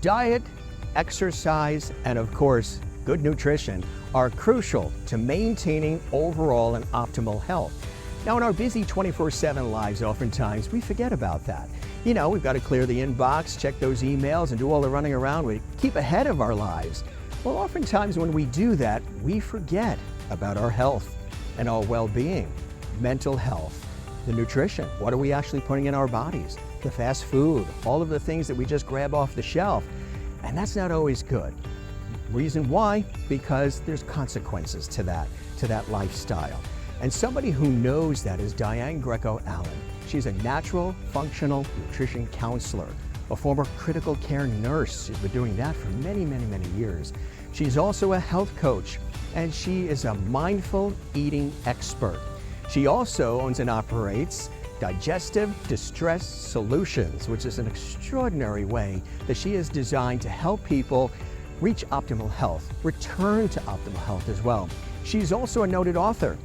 Diet, exercise, and of course, good nutrition are crucial to maintaining overall and optimal health. Now, in our busy 24/7 lives, oftentimes we forget about that. You know, we've got to clear the inbox, check those emails, and do all the running around. We keep ahead of our lives. Well, oftentimes when we do that, we forget about our health and our well-being, mental health, the nutrition. What are we actually putting in our bodies? The fast food, all of the things that we just grab off the shelf. And that's not always good. Reason why? Because there's consequences to that lifestyle. And somebody who knows that is Diane Greco Allen. She's a natural functional nutrition counselor, a former critical care nurse. She's been doing that for many, many, many years. She's also a health coach, and she is a mindful eating expert. She also owns and operates Digestive Distress Solutions, which is an extraordinary way that she is designed to help people reach optimal health, return to optimal health as well. She's also a noted author.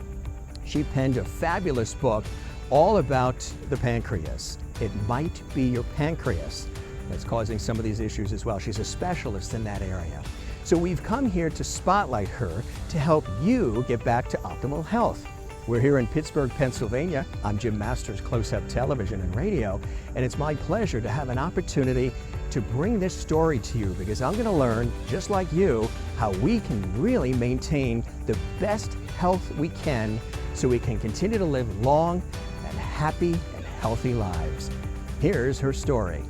She penned a fabulous book all about the pancreas. It might be your pancreas that's causing some of these issues as well. She's a specialist in that area. So we've come here to spotlight her to help you get back to optimal health. We're here in Pittsburgh, Pennsylvania. I'm Jim Masters, Closeup Television and Radio, and it's my pleasure to have an opportunity to bring this story to you because I'm going to learn, just like you, how we can really maintain the best health we can so we can continue to live long and happy and healthy lives. Here's her story.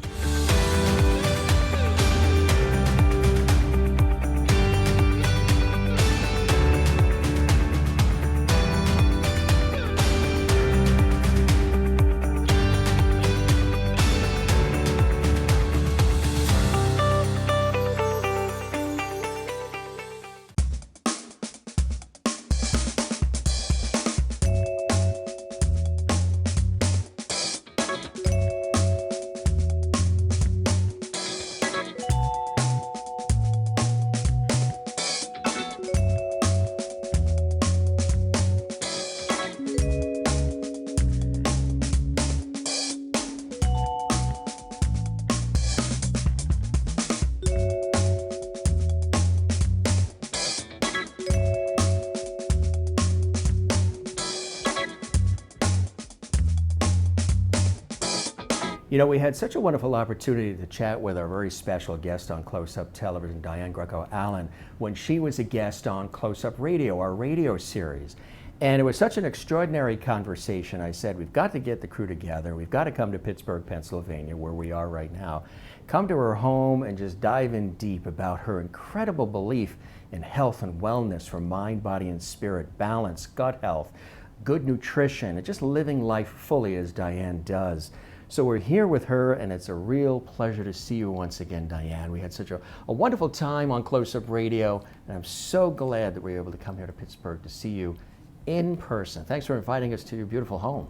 You know, we had such a wonderful opportunity to chat with our very special guest on Closeup Television, Diane Greco Allen, when she was a guest on Closeup Radio, our radio series. And it was such an extraordinary conversation. I said, we've got to get the crew together. We've got to come to Pittsburgh, Pennsylvania, where we are right now. Come to her home and just dive in deep about her incredible belief in health and wellness for mind, body, and spirit, balance, gut health, good nutrition, and just living life fully as Diane does. So we're here with her, and it's a real pleasure to see you once again, Diane. We had such a wonderful time on Closeup Radio, and I'm so glad that we were able to come here to Pittsburgh to see you in person. Thanks for inviting us to your beautiful home.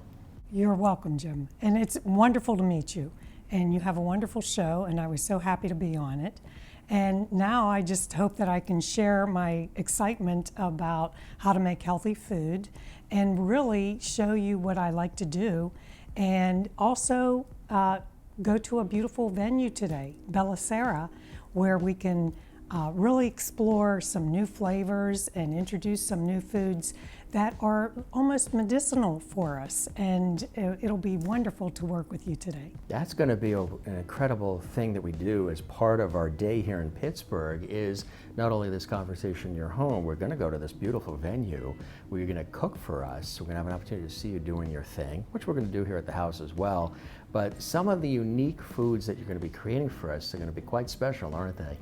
You're welcome, Jim. And it's wonderful to meet you. And you have a wonderful show, and I was so happy to be on it. And now I just hope that I can share my excitement about how to make healthy food and really show you what I like to do. And also go to a beautiful venue today, Bella Sera, where we can really explore some new flavors and introduce some new foods that are almost medicinal for us. And it'll be wonderful to work with you today. That's going to be an incredible thing that we do as part of our day here in Pittsburgh is not only this conversation in your home, we're going to go to this beautiful venue where you're going to cook for us. We're going to have an opportunity to see you doing your thing, which we're going to do here at the house as well. But some of the unique foods that you're going to be creating for us are going to be quite special, aren't they?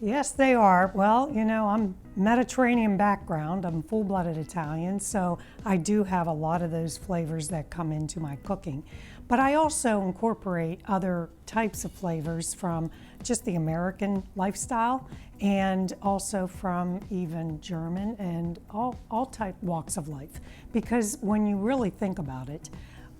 Yes, they are. Well, you know, I'm Mediterranean background. I'm full-blooded Italian, so I do have a lot of those flavors that come into my cooking. But I also incorporate other types of flavors from just the American lifestyle and also from even German and all type walks of life. Because when you really think about it,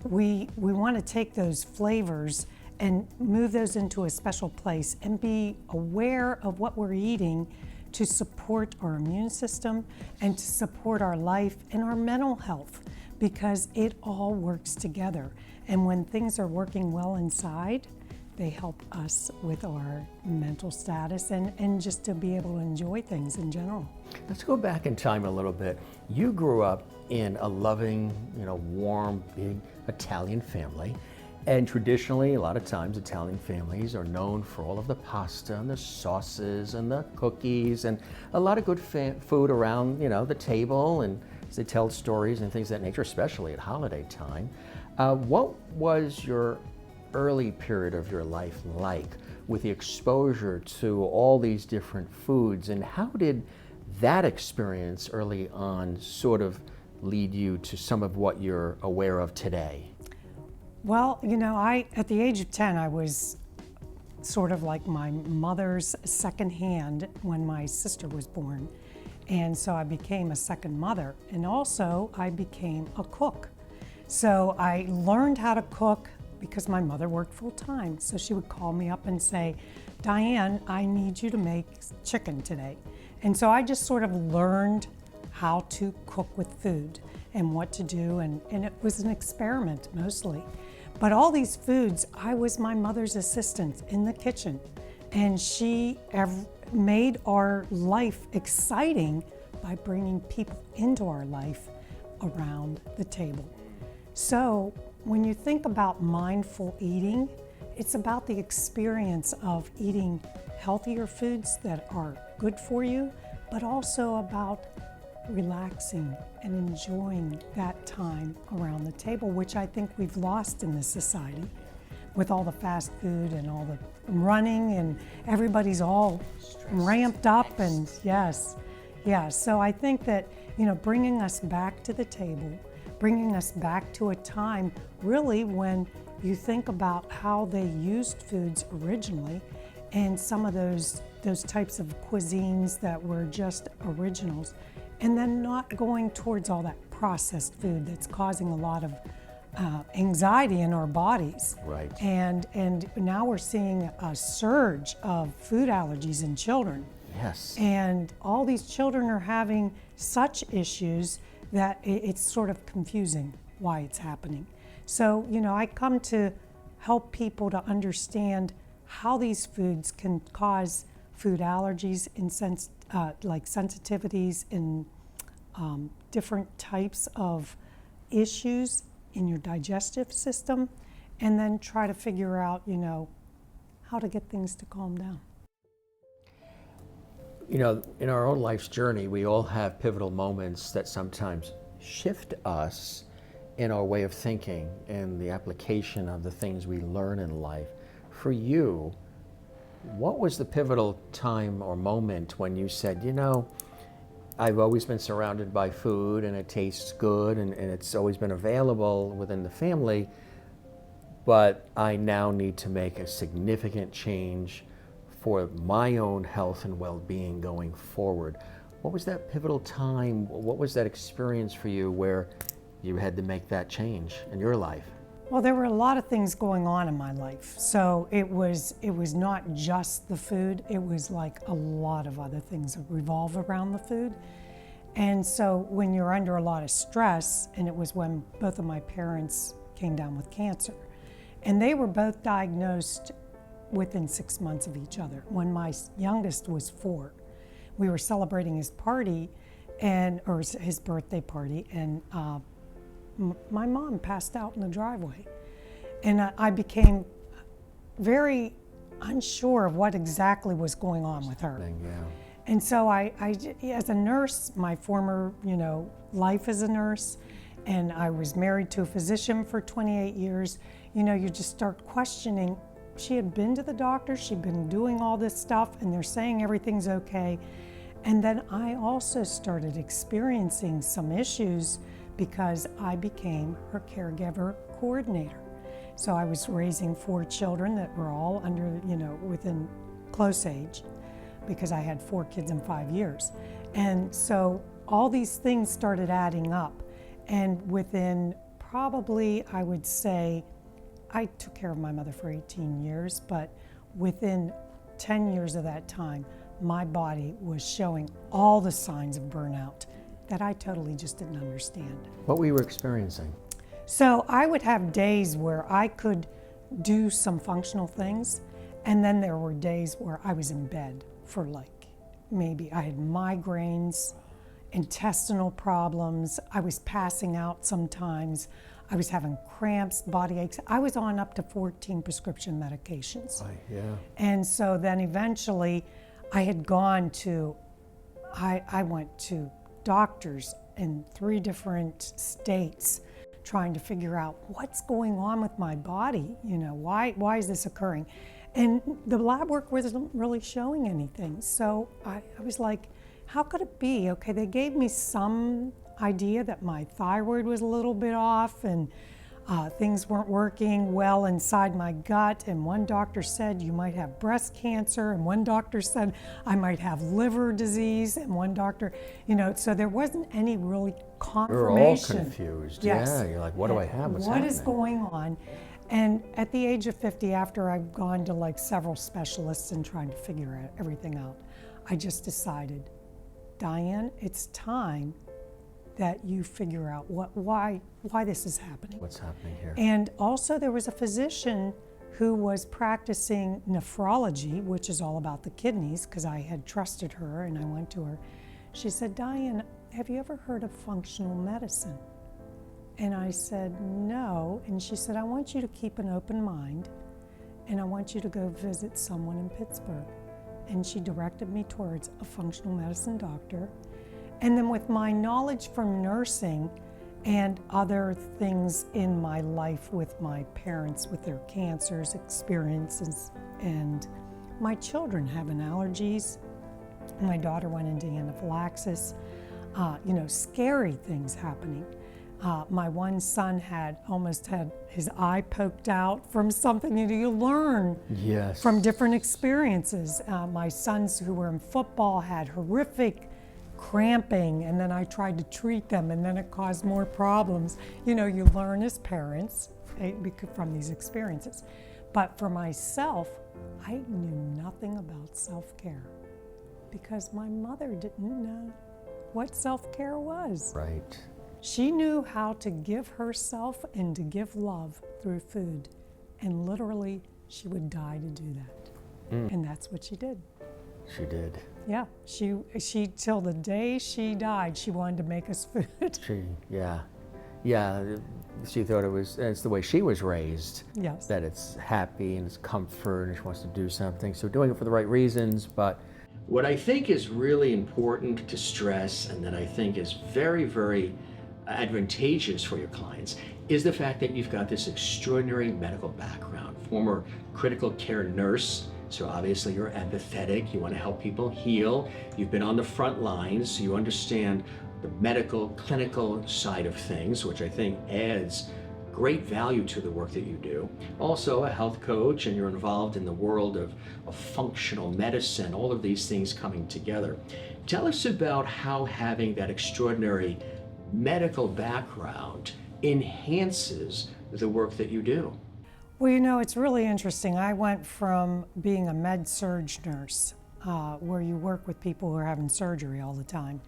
we want to take those flavors and move those into a special place and be aware of what we're eating to support our immune system and to support our life and our mental health, because it all works together. And when things are working well inside, they help us with our mental status and just to be able to enjoy things in general. Let's go back in time a little bit. You grew up in a loving, warm, big Italian family. And traditionally, a lot of times, Italian families are known for all of the pasta and the sauces and the cookies and a lot of good food around, the table, and as they tell stories and things of that nature, especially at holiday time. What was your early period of your life like with the exposure to all these different foods, and how did that experience early on sort of lead you to some of what you're aware of today? Well, at the age of 10, I was sort of like my mother's second hand when my sister was born. And so I became a second mother. And also I became a cook. So I learned how to cook because my mother worked full time. So she would call me up and say, Diane, I need you to make chicken today. And so I just sort of learned how to cook with food and what to do. And it was an experiment mostly. But all these foods, I was my mother's assistant in the kitchen. And she made our life exciting by bringing people into our life around the table. So when you think about mindful eating, it's about the experience of eating healthier foods that are good for you, but also about relaxing and enjoying that time around the table, which I think we've lost in this society with all the fast food and all the running, and everybody's all ramped up. And yes, so I think that, bringing us back to the table, bringing us back to a time really when you think about how they used foods originally, and some of those types of cuisines that were just originals, and then not going towards all that processed food that's causing a lot of anxiety in our bodies. Right. And now we're seeing a surge of food allergies in children. Yes. And all these children are having such issues that it's sort of confusing why it's happening. So, I come to help people to understand how these foods can cause food allergies and like sensitivities and different types of issues in your digestive system, and then try to figure out, how to get things to calm down. In our own life's journey, we all have pivotal moments that sometimes shift us in our way of thinking and the application of the things we learn in life. For you, what was the pivotal time or moment when you said, I've always been surrounded by food and it tastes good and it's always been available within the family, but I now need to make a significant change for my own health and well-being going forward? What was that pivotal time? What was that experience for you where you had to make that change in your life? Well, there were a lot of things going on in my life. So it was not just the food, it was like a lot of other things that revolve around the food. And so when you're under a lot of stress, and it was when both of my parents came down with cancer, and they were both diagnosed within 6 months of each other. When my youngest was 4, we were celebrating his party, or his birthday party, and my mom passed out in the driveway. And I became very unsure of what exactly was going on with her. Yeah. And so I, as a nurse, my former, life as a nurse, and I was married to a physician for 28 years, you just start questioning. She had been to the doctor, she'd been doing all this stuff, and they're saying everything's okay. And then I also started experiencing some issues because I became her caregiver coordinator. So I was raising 4 children that were all under, within close age, because I had 4 kids in 5 years. And so all these things started adding up. And within probably, I would say, I took care of my mother for 18 years, but within 10 years of that time, my body was showing all the signs of burnout that I totally just didn't understand. What were you experiencing? So I would have days where I could do some functional things. And then there were days where I was in bed for like, maybe I had migraines, intestinal problems, I was passing out sometimes, I was having cramps, body aches. I was on up to 14 prescription medications. Yeah. And so then eventually I had gone to, I went to doctors in 3 different states trying to figure out what's going on with my body, you know, why is this occurring? And the lab work wasn't really showing anything. So I was like, how could it be? Okay, they gave me some idea that my thyroid was a little bit off and things weren't working well inside my gut. And one doctor said you might have breast cancer, and one doctor said I might have liver disease, and one doctor, you know, so there wasn't any really confirmation. We're all confused. Yes. Yeah, you're like, what do I have? What's happening? What is going on? And at the age of 50, after I've gone to like several specialists and trying to figure everything out, I just decided, Diane, it's time that you figure out why this is happening. What's happening here? And also there was a physician who was practicing nephrology, which is all about the kidneys, because I had trusted her and I went to her. She said, Diane, have you ever heard of functional medicine? And I said, no. And she said, I want you to keep an open mind and I want you to go visit someone in Pittsburgh. And she directed me towards a functional medicine doctor. And then with my knowledge from nursing and other things in my life with my parents, with their cancers, experiences, and my children having allergies, my daughter went into anaphylaxis, you know, scary things happening. My one son almost had his eye poked out from something. You learn Yes. from different experiences. My sons who were in football had horrific cramping, and then I tried to treat them, and then it caused more problems. You know, you learn as parents from these experiences. But for myself, I knew nothing about self-care because my mother didn't know what self-care was. Right. She knew how to give herself and to give love through food. And literally, she would die to do that. And that's what she did. She did. Yeah, she till the day she died, she wanted to make us food. Yeah, she thought it's the way she was raised. Yes. That it's happy and it's comfort and she wants to do something. So doing it for the right reasons, but what I think is really important to stress and that I think is very, very advantageous for your clients is the fact that you've got this extraordinary medical background, former critical care nurse. So obviously you're empathetic, you want to help people heal. You've been on the front lines, so you understand the medical, clinical side of things, which I think adds great value to the work that you do. Also a health coach, and you're involved in the world of functional medicine, all of these things coming together. Tell us about how having that extraordinary medical background enhances the work that you do. Well, you know, it's really interesting. I went from being a med-surg nurse, where you work with people who are having surgery all the time,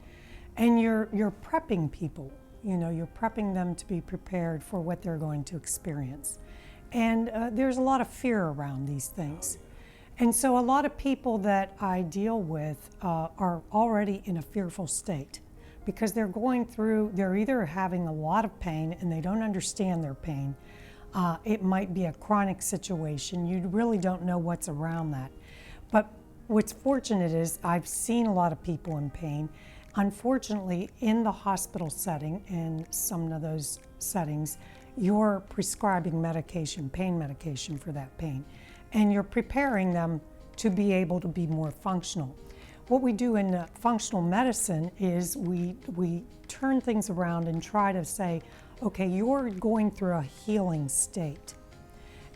and you're prepping people. You know, you're prepping them to be prepared for what they're going to experience. And there's a lot of fear around these things. And so a lot of people that I deal with are already in a fearful state because they're either having a lot of pain and they don't understand their pain. It might be a chronic situation. You really don't know what's around that. But what's fortunate is I've seen a lot of people in pain. Unfortunately, in the hospital setting, in some of those settings, you're prescribing medication, pain medication for that pain, and you're preparing them to be able to be more functional. What we do in functional medicine is we turn things around and try to say, okay, you're going through a healing state.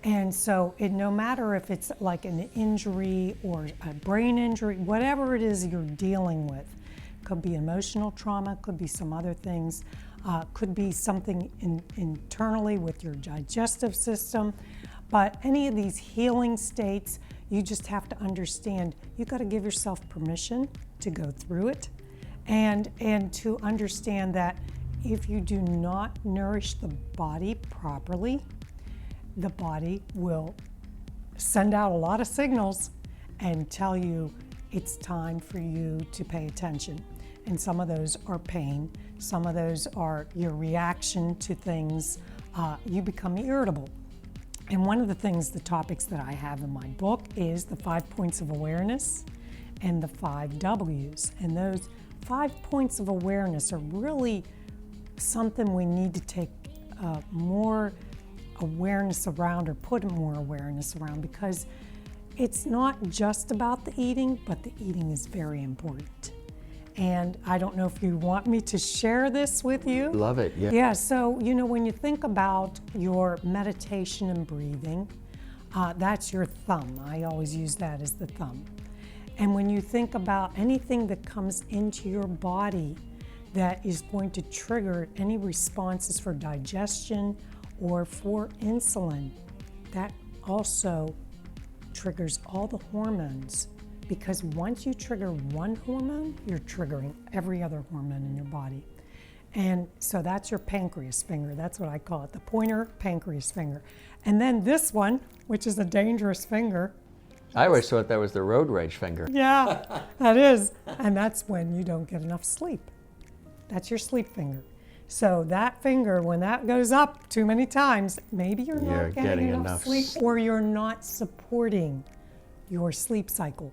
And so no matter if it's like an injury or a brain injury, whatever it is you're dealing with, could be emotional trauma, could be some other things, could be something internally with your digestive system. But any of these healing states, you just have to understand, you got to give yourself permission to go through it and to understand that if you do not nourish the body properly, the body will send out a lot of signals and tell you it's time for you to pay attention. And some of those are pain, some of those are your reaction to things. You become irritable. And one of the things, the topics that I have in my book is the 5 points of awareness and the 5 W's. And those 5 points of awareness are really something we need to take more awareness around, or put more awareness around, because it's not just about the eating, but the eating is very important. And I don't know if you want me to share this with you. Love it, yeah. Yeah, so when you think about your meditation and breathing, that's your thumb. I always use that as the thumb. And when you think about anything that comes into your body that is going to trigger any responses for digestion or for insulin, that also triggers all the hormones. Because once you trigger one hormone, you're triggering every other hormone in your body. And so that's your pancreas finger. That's what I call it, the pointer pancreas finger. And then this one, which is a dangerous finger. I always thought that was the road rage finger. Yeah, that is. And that's when you don't get enough sleep. That's your sleep finger. So that finger, when that goes up too many times, maybe you're not getting enough sleep, or you're not supporting your sleep cycle.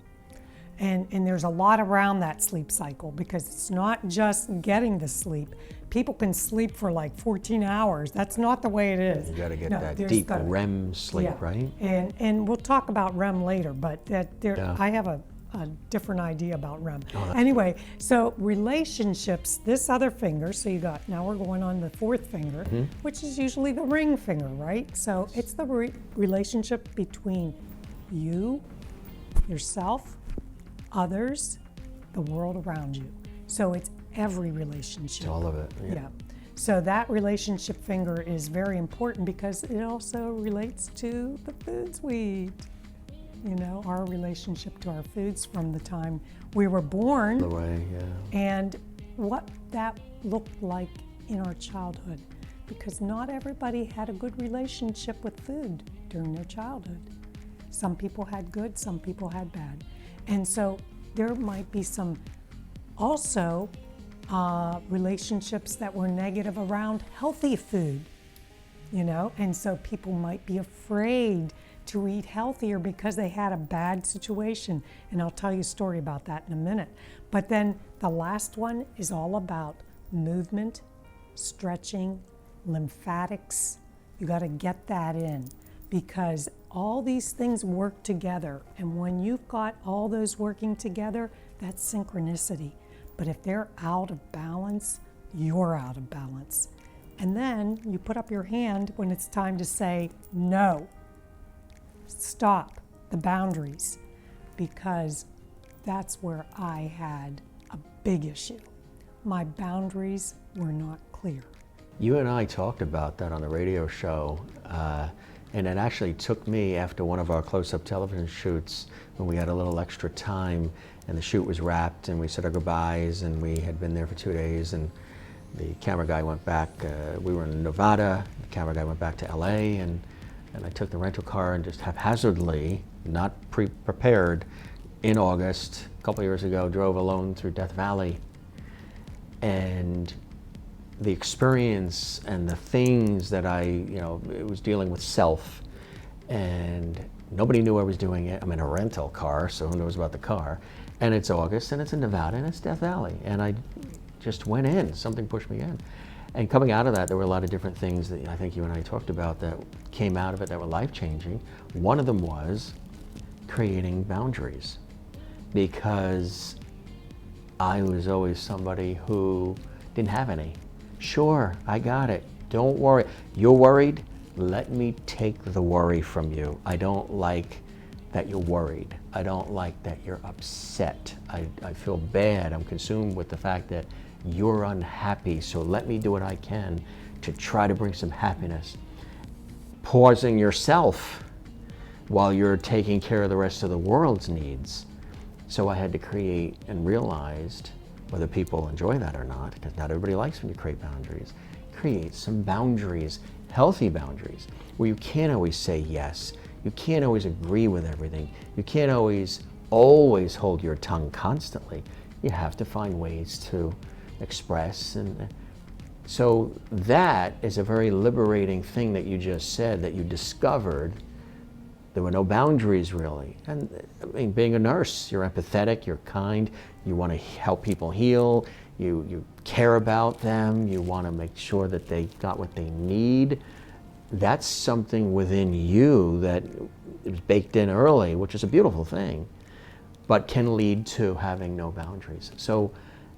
And there's a lot around that sleep cycle, because it's not just getting the sleep. People can sleep for like 14 hours. That's not the way it is. You got to get that deep REM sleep, right? And we'll talk about REM later, but I have a different idea about REM. Anyway, so relationships, this other finger, so now we're going on the fourth finger, which is usually the ring finger, right? So it's the relationship between you, yourself, others, the world around you. So it's every relationship. It's all of it. Yeah. So that relationship finger is very important, because it also relates to the foods we eat. Our relationship to our foods from the time we were born. The way, and what that looked like in our childhood. Because not everybody had a good relationship with food during their childhood. Some people had good, some people had bad. And so there might be some also relationships that were negative around healthy food, and so people might be afraid to eat healthier because they had a bad situation. And I'll tell you a story about that in a minute. But then the last one is all about movement, stretching, lymphatics. You got to get that in, because all these things work together. And when you've got all those working together, that's synchronicity. But if they're out of balance, you're out of balance. And then you put up your hand when it's time to say no. Stop, the boundaries, because that's where I had a big issue. My boundaries were not clear. You and I talked about that on the radio show, and it actually took me, after one of our close-up television shoots, when we had a little extra time and the shoot was wrapped and we said our goodbyes, and we had been there for 2 days, and the camera guy went back. We were in Nevada, the camera guy went back to LA, and I took the rental car and just haphazardly, not prepared, in August, a couple years ago, drove alone through Death Valley. And the experience and the things that it was dealing with self, and nobody knew I was doing it. I'm in a rental car, so who knows about the car? And it's August, and it's in Nevada, and it's Death Valley. And I just went in, something pushed me in. And coming out of that, there were a lot of different things that I think you and I talked about that came out of it that were life-changing. One of them was creating boundaries, because I was always somebody who didn't have any. Sure, I got it. Don't worry. You're worried? Let me take the worry from you. I don't like that you're worried. I don't like that you're upset. I feel bad. I'm consumed with the fact that you're unhappy, so let me do what I can to try to bring some happiness. Pausing yourself while you're taking care of the rest of the world's needs. So I had to create, and realized, whether people enjoy that or not, because not everybody likes when you create boundaries, create some boundaries healthy boundaries, where you can't always say yes, you can't always agree with everything, you can't always hold your tongue constantly. You have to find ways to express, and so that is a very liberating thing that you just said, that you discovered there were no boundaries really. And I mean, being a nurse, you're empathetic, you're kind, you want to help people heal, you care about them, you want to make sure that they got what they need. That's something within you that is baked in early, which is a beautiful thing, but can lead to having no boundaries. So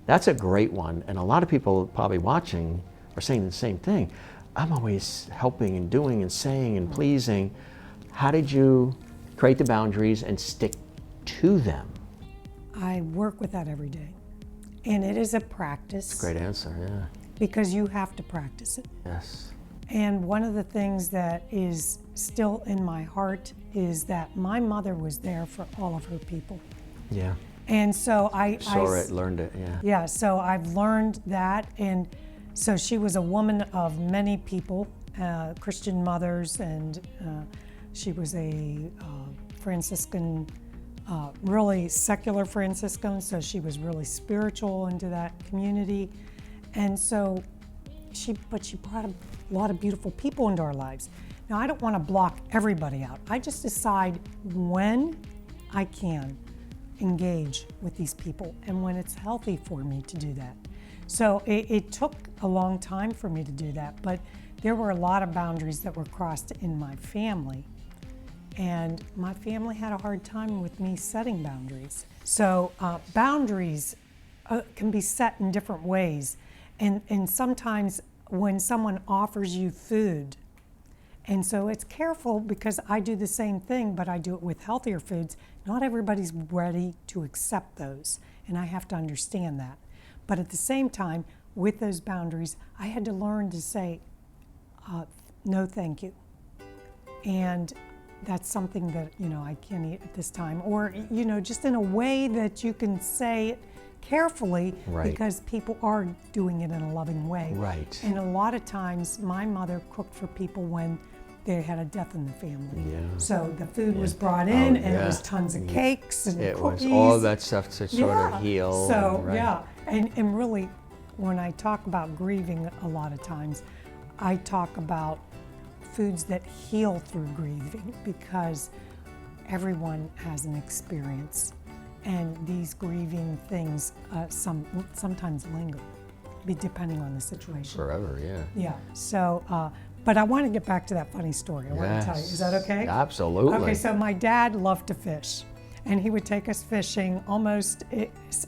that's a great one, and a lot of people probably watching are saying the same thing. I'm always helping and doing and saying and pleasing. How did you create the boundaries and stick to them? I work with that every day. And it is a practice. Great answer, yeah. Because you have to practice it. Yes. And one of the things that is still in my heart is that my mother was there for all of her people. Yeah. And so I saw it, learned it, yeah. Yeah, so I've learned that. And so she was a woman of many people, Christian mothers, and she was a Franciscan, really secular Franciscan, so she was really spiritual into that community. And so she brought a lot of beautiful people into our lives. Now, I don't want to block everybody out. I just decide when I can engage with these people and when it's healthy for me to do that. So it took a long time for me to do that, but there were a lot of boundaries that were crossed in my family. And my family had a hard time with me setting boundaries. So boundaries can be set in different ways. And sometimes when someone offers you food, and so it's careful because I do the same thing, but I do it with healthier foods. Not everybody's ready to accept those, and I have to understand that. But at the same time, with those boundaries, I had to learn to say, no thank you. And that's something that, I can't eat at this time. Or, just in a way that you can say it carefully, right, because people are doing it in a loving way. Right. And a lot of times, my mother cooked for people when they had a death in the family. Yeah. So the food was brought in, and yeah, it was tons of cakes and it cookies. was all that stuff to sort of heal. So, right. yeah. And really, when I talk about grieving a lot of times, I talk about foods that heal through grieving, because everyone has an experience, and these grieving things sometimes linger, depending on the situation. Forever, yeah. Yeah. So, but I want to get back to that funny story. I want to tell you. Is that okay? Absolutely. Okay. So my dad loved to fish, and he would take us fishing almost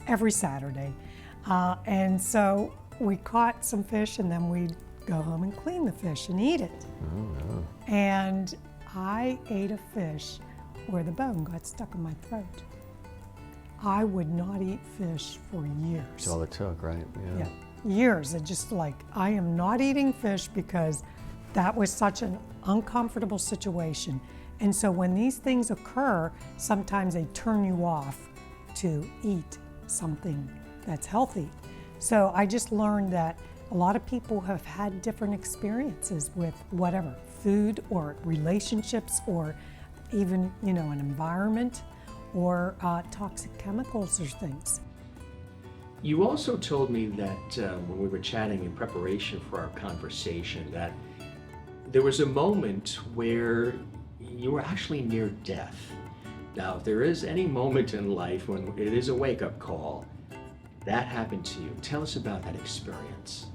every Saturday, and so we caught some fish, and then we'd go home and clean the fish and eat it. Oh, no. And I ate a fish where the bone got stuck in my throat. I would not eat fish for years. That's all it took, right? Yeah, years. It just like, I am not eating fish because that was such an uncomfortable situation. And so when these things occur, sometimes they turn you off to eat something that's healthy. So I just learned that a lot of people have had different experiences with whatever, food or relationships, or even, an environment, or toxic chemicals or things. You also told me that when we were chatting in preparation for our conversation, that there was a moment where you were actually near death. Now, if there is any moment in life when it is a wake-up call, that happened to you. Tell us about that experience.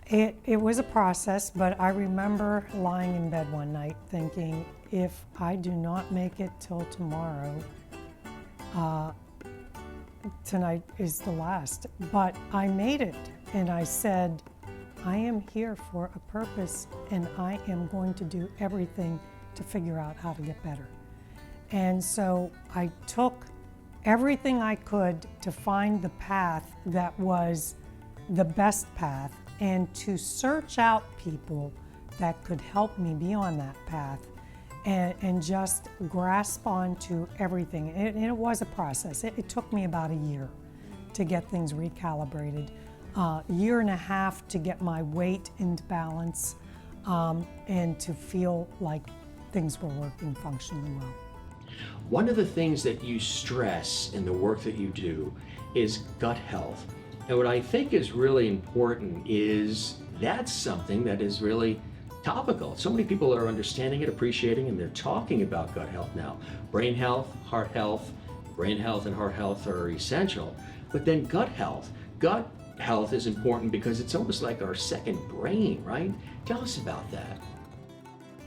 It was a process, but I remember lying in bed one night thinking, if I do not make it till tomorrow, tonight is the last. But I made it, and I said, I am here for a purpose, and I am going to do everything to figure out how to get better. And so I took everything I could to find the path that was the best path, and to search out people that could help me be on that path, and just grasp onto everything. And it was a process. It took me about a year to get things recalibrated, a year and a half to get my weight into balance, and to feel like things were working functionally well. One of the things that you stress in the work that you do is gut health. And what I think is really important is that's something that is really topical. So many people are understanding it, appreciating, and they're talking about gut health now. Brain health, heart health, brain health and heart health are essential. But then gut health is important because it's almost like our second brain, right? Tell us about that.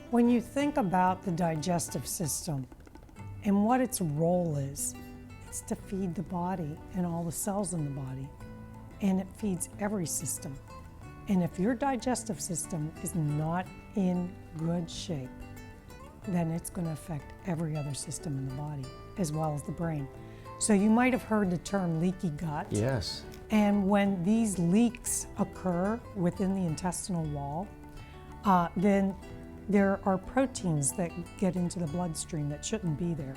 When you think about the digestive system and what its role is, it's to feed the body and all the cells in the body. And it feeds every system. And if your digestive system is not in good shape, then it's going to affect every other system in the body, as well as the brain. So you might have heard the term leaky gut. Yes. And when these leaks occur within the intestinal wall, then there are proteins that get into the bloodstream that shouldn't be there.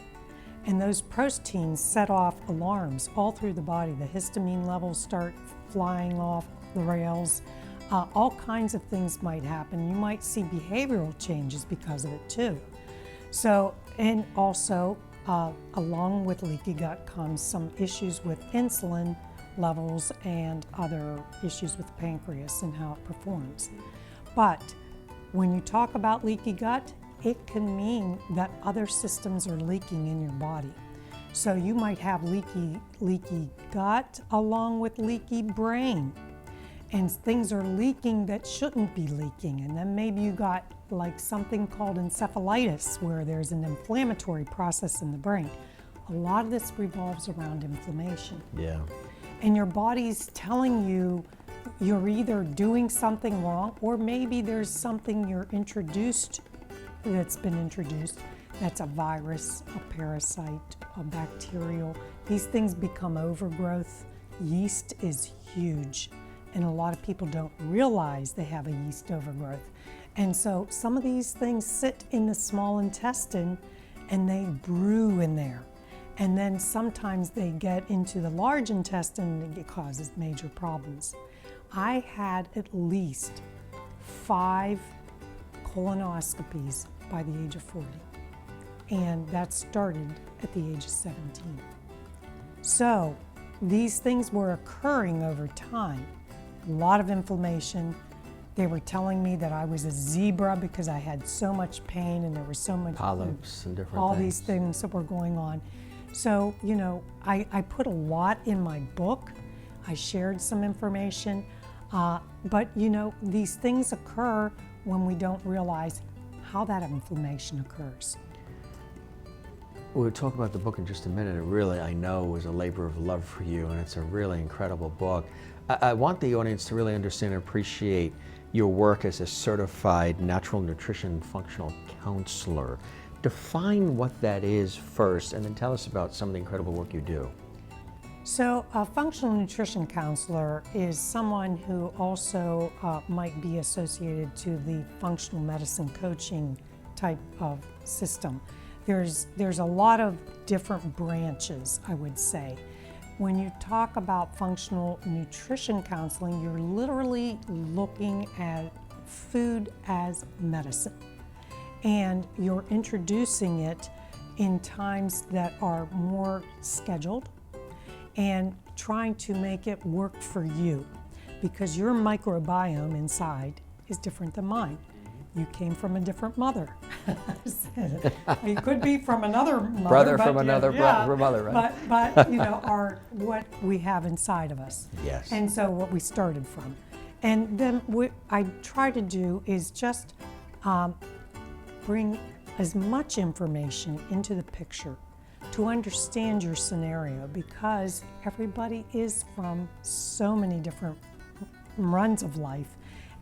And those proteins set off alarms all through the body. The histamine levels start flying off the rails. All kinds of things might happen. You might see behavioral changes because of it too. So, and also along with leaky gut comes some issues with insulin levels and other issues with the pancreas and how it performs. But when you talk about leaky gut, it can mean that other systems are leaking in your body. So you might have leaky gut along with leaky brain. And things are leaking that shouldn't be leaking. And then maybe you got like something called encephalitis, where there's an inflammatory process in the brain. A lot of this revolves around inflammation. Yeah. And your body's telling you you're either doing something wrong, or maybe there's something that's been introduced, that's a virus, a parasite, a bacterial. These things become overgrowth. Yeast is huge, and a lot of people don't realize they have a yeast overgrowth. And so some of these things sit in the small intestine and they brew in there. And then sometimes they get into the large intestine and it causes major problems. I had at least 5 colonoscopies by the age of 40, and that started at the age of 17. So these things were occurring over time. A lot of inflammation. They were telling me that I was a zebra because I had so much pain and there was so much Polyps and different all things. these things that were going on. So, you know, I put a lot in my book. I shared some information, but you know, these things occur when we don't realize how that inflammation occurs. We'll talk about the book in just a minute. It really, I know, was a labor of love for you, and it's a really incredible book. I want the audience to really understand and appreciate your work as a certified natural nutrition functional counselor. Define what that is first, and then tell us about some of the incredible work you do. So a functional nutrition counselor is someone who also might be associated to the functional medicine coaching type of system. There's a lot of different branches, I would say. When you talk about functional nutrition counseling, you're literally looking at food as medicine. And you're introducing it in times that are more scheduled and trying to make it work for you, because your microbiome inside is different than mine. You came from a different mother. You could be from another mother. Brother from another mother, right? But you know, are what we have inside of us. Yes. And so what we started from. And then what I try to do is just bring as much information into the picture to understand your scenario, because everybody is from so many different runs of life,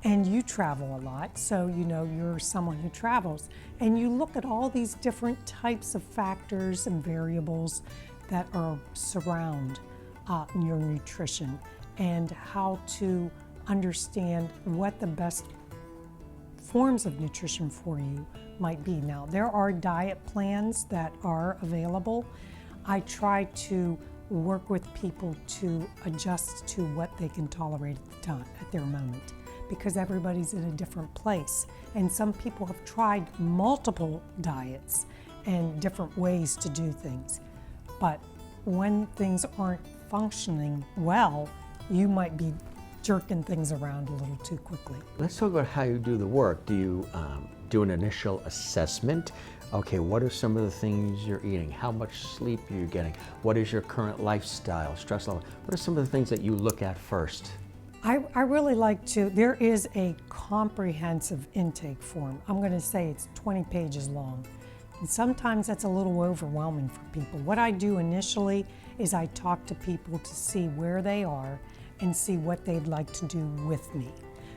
and you travel a lot, so you know you're someone who travels, and you look at all these different types of factors and variables that surround your nutrition, and how to understand what the best forms of nutrition for you might be. Now, there are diet plans that are available. I try to work with people to adjust to what they can tolerate at the time, at their moment, because everybody's in a different place. And some people have tried multiple diets and different ways to do things. But when things aren't functioning well, you might be jerking things around a little too quickly. Let's talk about how you do the work. Do you do an initial assessment? Okay, what are some of the things you're eating? How much sleep are you getting? What is your current lifestyle, stress level? What are some of the things that you look at first? I really like to, there is a comprehensive intake form. I'm going to say it's 20 pages long. And sometimes that's a little overwhelming for people. What I do initially is I talk to people to see where they are and see what they'd like to do with me.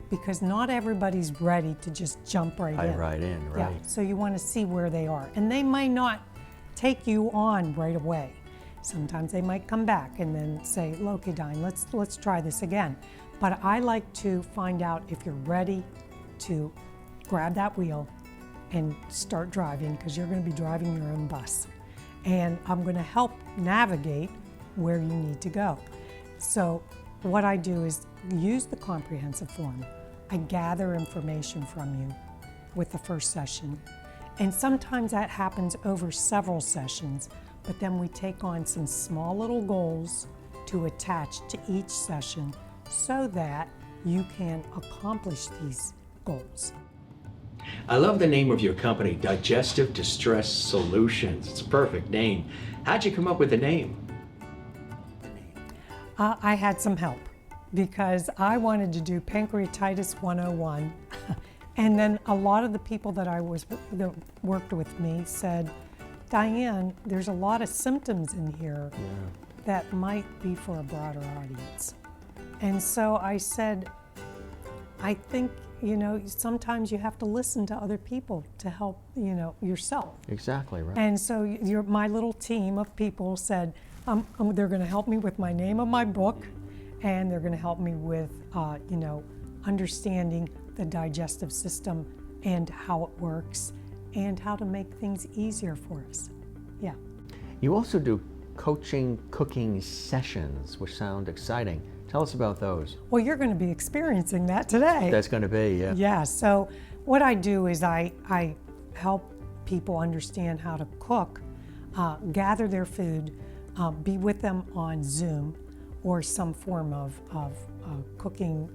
Because not everybody's ready to just jump right in. Right in, right. Yeah, so you want to see where they are. And they might not take you on right away. Sometimes they might come back and then say, okay, Diane, let's try this again. But I like to find out if you're ready to grab that wheel and start driving, because you're going to be driving your own bus. And I'm going to help navigate where you need to go. So what I do is use the comprehensive form. I gather information from you with the first session. And sometimes that happens over several sessions, but then we take on some small little goals to attach to each session so that you can accomplish these goals. I love the name of your company, Digestive Distress Solutions. It's a perfect name. How'd you come up with the name? I had some help because I wanted to do Pancreatitis 101. And then a lot of the people that worked with me said, Diane, there's a lot of symptoms in here that might be for a broader audience. And so I said, I think, sometimes you have to listen to other people to help, yourself. Exactly, right. And so my little team of people said, they're going to help me with my name of my book, and they're going to help me with, understanding the digestive system and how it works and how to make things easier for us. Yeah. You also do coaching cooking sessions, which sound exciting. Tell us about those. Well, you're going to be experiencing that today. That's going to be, yeah. Yeah, so what I do is I help people understand how to cook, gather their food, be with them on Zoom or some form of cooking,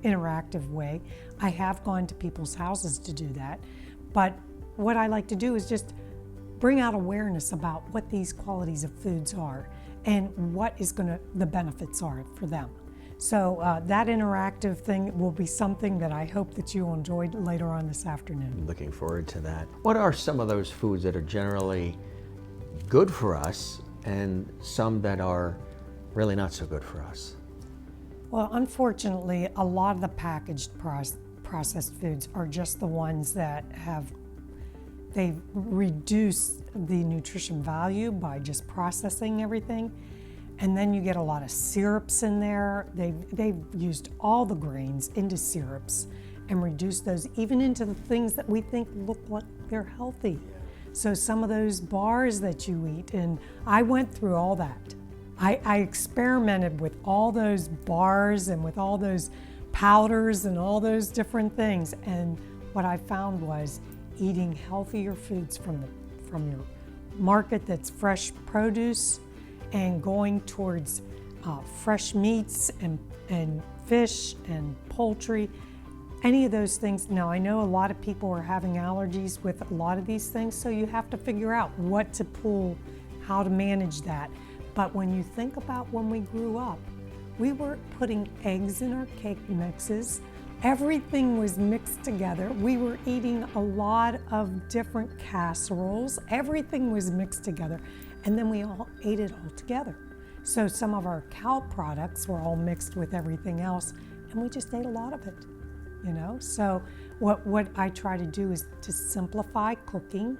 interactive way. I have gone to people's houses to do that, but what I like to do is just bring out awareness about what these qualities of foods are and what the benefits are for them. So that interactive thing will be something that I hope that you will enjoy later on this afternoon. Looking forward to that. What are some of those foods that are generally good for us and some that are really not so good for us? Well, unfortunately, a lot of the packaged processed foods are just the ones that they've reduced the nutrition value by just processing everything. And then you get a lot of syrups in there. They've used all the grains into syrups and reduced those even into the things that we think look like they're healthy. So some of those bars that you eat, and I went through all that. I experimented with all those bars and with all those powders and all those different things. And what I found was eating healthier foods from your market that's fresh produce and going towards fresh meats and fish and poultry, any of those things. Now, I know a lot of people are having allergies with a lot of these things, so you have to figure out what to pull, how to manage that. But when you think about when we grew up, we were putting eggs in our cake mixes. Everything was mixed together. We were eating a lot of different casseroles. Everything was mixed together. And then we all ate it all together. So some of our cow products were all mixed with everything else, and we just ate a lot of it, So what I try to do is to simplify cooking,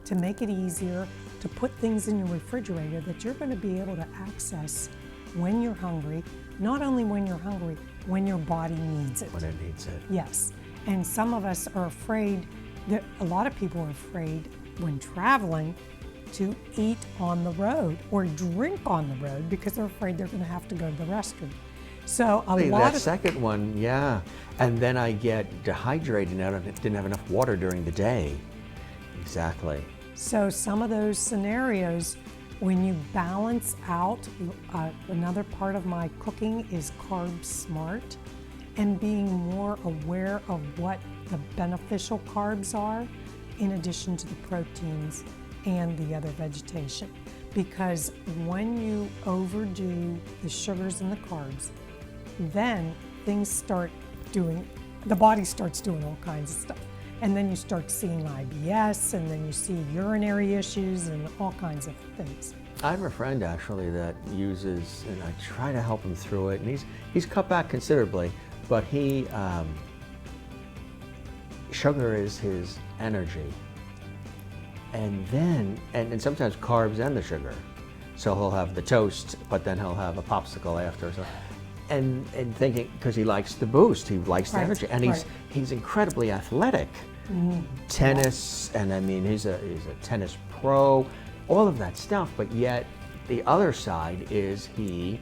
to make it easier, to put things in your refrigerator that you're going to be able to access when you're hungry, not only when you're hungry, when your body needs it. When it needs it. Yes. And some of us are afraid, a lot of people are afraid when traveling to eat on the road or drink on the road because they're afraid they're going to have to go to the restroom. So a Hey, lot that of second one, yeah. And then I get dehydrated and I didn't have enough water during the day. Exactly. So some of those scenarios, when you balance out, another part of my cooking is carb smart and being more aware of what the beneficial carbs are in addition to the proteins and the other vegetation. Because when you overdo the sugars and the carbs, then things start doing, the body starts doing all kinds of stuff. And then you start seeing IBS, and then you see urinary issues and all kinds of things. I have a friend actually that uses, and I try to help him through it, and he's cut back considerably, but sugar is his energy. And then, and sometimes carbs and the sugar. So he'll have the toast, but then he'll have a popsicle after. So, and thinking, because he likes the boost, he likes the Right, energy, and right. he's incredibly athletic. Tennis, and I mean, he's a tennis pro, all of that stuff, but yet the other side is he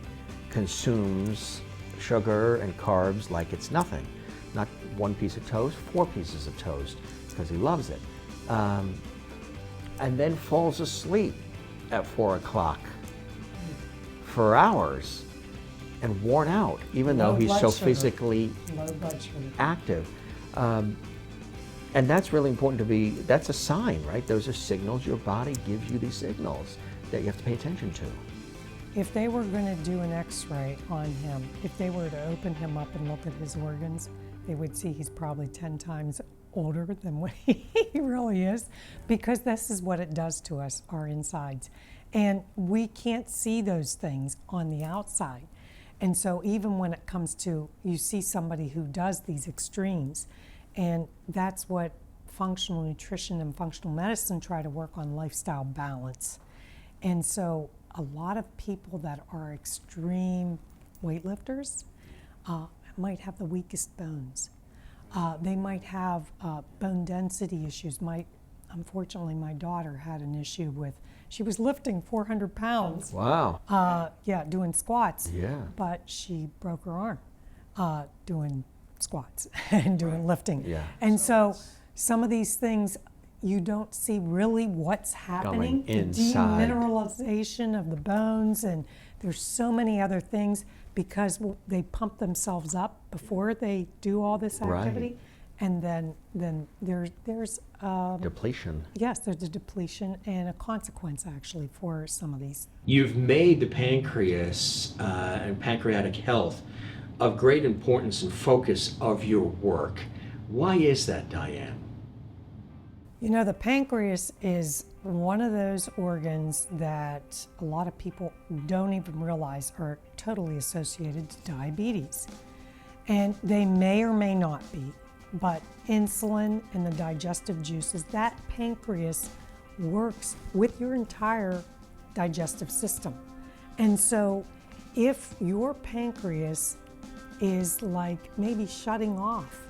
consumes sugar and carbs like it's nothing. Not one piece of toast, 4 pieces of toast, because he loves it. And then falls asleep at 4 o'clock for hours and worn out, even though Low he's blood so sugar. physically Low blood sugar. active. And that's really important to be, that's a sign, right? Those are signals, your body gives you these signals that you have to pay attention to. If they were going to do an x-ray on him, if they were to open him up and look at his organs, they would see he's probably 10 times older than what he really is, because this is what it does to us, our insides. And we can't see those things on the outside. And so even when it comes to, you see somebody who does these extremes, and that's what functional nutrition and functional medicine try to work on, lifestyle balance. And so a lot of people that are extreme weightlifters might have the weakest bones. They might have bone density issues. Unfortunately, my daughter had an issue with, she was lifting 400 pounds. Wow. Yeah, doing squats. Yeah. But she broke her arm doing squats and doing lifting. Yeah. And so some of these things, you don't see really what's happening. Going inside. The demineralization of the bones, and there's so many other things because they pump themselves up before they do all this activity. Right. And then there's Depletion. yes, there's a depletion and a consequence actually for some of these. You've made the pancreas and pancreatic health of great importance and focus of your work. Why is that, Diane? You know, the pancreas is one of those organs that a lot of people don't even realize are totally associated to diabetes. And they may or may not be, but insulin and the digestive juices, that pancreas works with your entire digestive system. And so if your pancreas is like maybe shutting off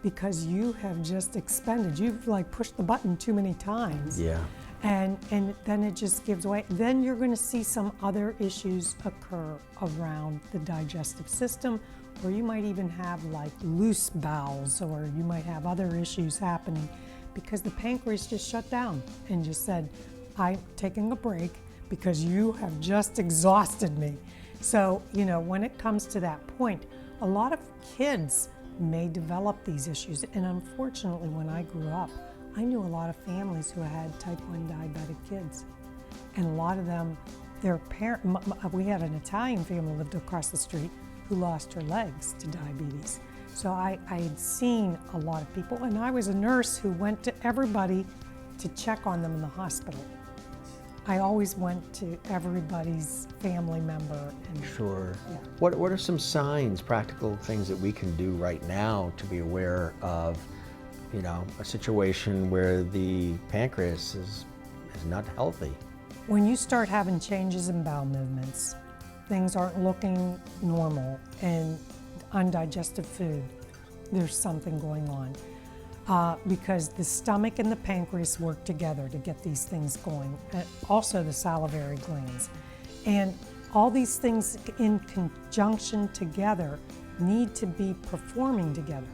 because you have just expended, you've like pushed the button too many times. Yeah. And then it just gives way. Then you're going to see some other issues occur around the digestive system, or you might even have like loose bowels, or you might have other issues happening because the pancreas just shut down and just said, I'm taking a break because you have just exhausted me. So, you know, when it comes to that point, a lot of kids may develop these issues. And unfortunately, when I grew up, I knew a lot of families who had type 1 diabetic kids. And a lot of them, their parent, we had an Italian family lived across the street who lost her legs to diabetes. So I had seen a lot of people, and I was a nurse who went to everybody to check on them in the hospital. I always went to everybody's family member. And Sure. Yeah. What are some signs, practical things that we can do right now to be aware of, you know, a situation where the pancreas is not healthy? When you start having changes in bowel movements, things aren't looking normal, and undigested food, there's something going on. Because the stomach and the pancreas work together to get these things going, and also the salivary glands. And all these things in conjunction together need to be performing together.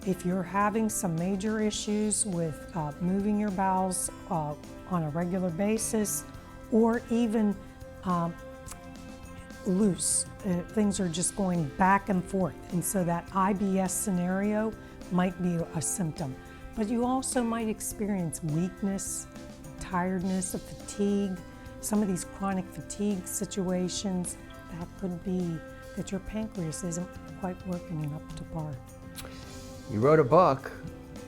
If you're having some major issues with moving your bowels on a regular basis, or even loose, things are just going back and forth, and so that IBS scenario might be a symptom. But you also might experience weakness, tiredness, fatigue, some of these chronic fatigue situations. That could be that your pancreas isn't quite working up to par. You wrote a book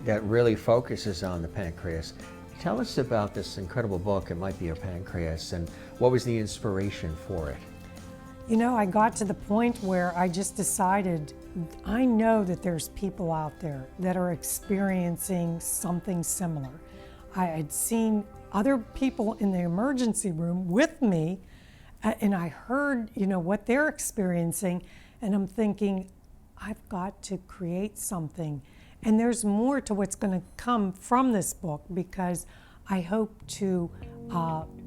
that really focuses on the pancreas. Tell us about this incredible book, It Might Be Your Pancreas, and what was the inspiration for it? You know, I got to the point where I just decided, I know that there's people out there that are experiencing something similar. I had seen other people in the emergency room with me, and I heard, you know, what they're experiencing, and I'm thinking, I've got to create something. And there's more to what's going to come from this book, because I hope to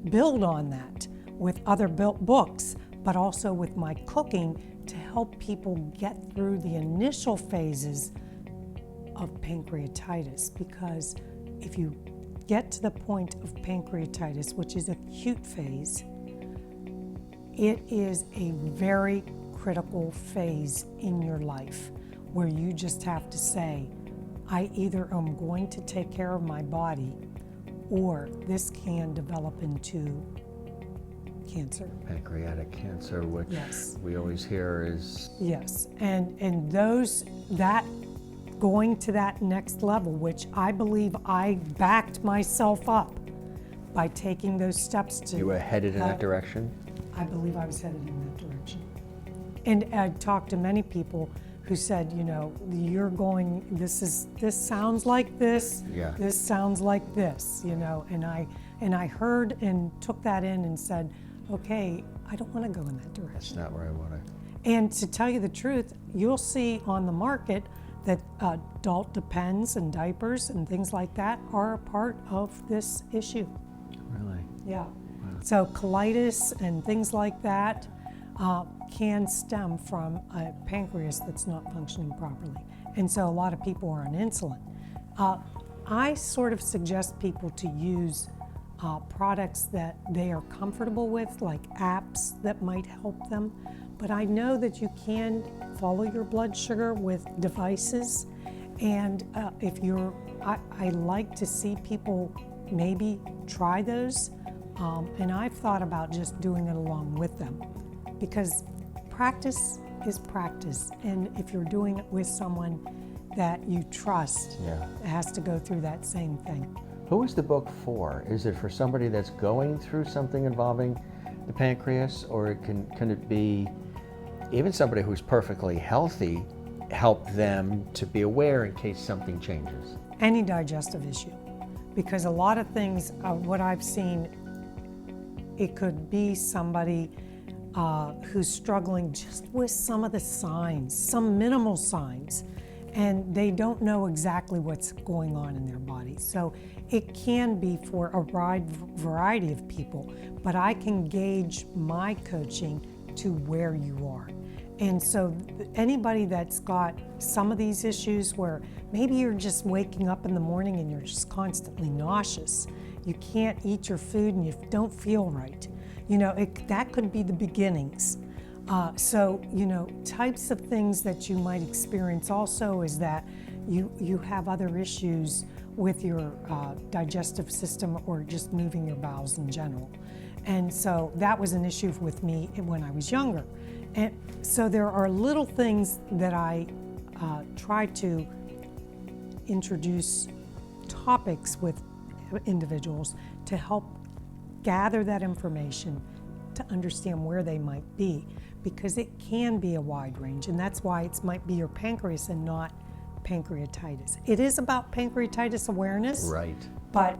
build on that with other books, but also with my cooking to help people get through the initial phases of pancreatitis. Because if you get to the point of pancreatitis, which is acute phase, it is a very critical phase in your life where you just have to say, I either am going to take care of my body, or this can develop into cancer. Pancreatic cancer, which Yes. we always hear is... Yes, and that going to that next level, which I believe I backed myself up by taking those steps to... You were headed in that direction? I believe I was headed in that direction. And I talked to many people who said, you know, you're going, this sounds like this, Yeah. this sounds like this, you know, and I heard and took that in and said, okay, I don't want to go in that direction. That's not where I want to... And to tell you the truth, you'll see on the market that adult Depends and diapers and things like that are a part of this issue. Really? Yeah. Wow. So colitis and things like that can stem from a pancreas that's not functioning properly. And so a lot of people are on insulin. I sort of suggest people to use products that they are comfortable with, like apps that might help them. But I know that you can follow your blood sugar with devices. And I like to see people maybe try those. And I've thought about just doing it along with them, because practice is practice. And if you're doing it with someone that you trust, Yeah. it has to go through that same thing. Who is the book for? Is it for somebody that's going through something involving the pancreas, or can it be even somebody who's perfectly healthy, help them to be aware in case something changes? Any digestive issue, because a lot of things, what I've seen, it could be somebody who's struggling just with some of the signs, some minimal signs, and they don't know exactly what's going on in their body. So it can be for a wide variety of people, but I can gauge my coaching to where you are. And so anybody that's got some of these issues where maybe you're just waking up in the morning and you're just constantly nauseous, you can't eat your food and you don't feel right, you know, that could be the beginnings. So, you know, types of things that you might experience also is that you have other issues with your digestive system, or just moving your bowels in general. And so that was an issue with me when I was younger. And so there are little things that I try to introduce topics with individuals to help gather that information to understand where they might be, because it can be a wide range, and that's why it might be your pancreas and not pancreatitis. It is about pancreatitis awareness, Right. but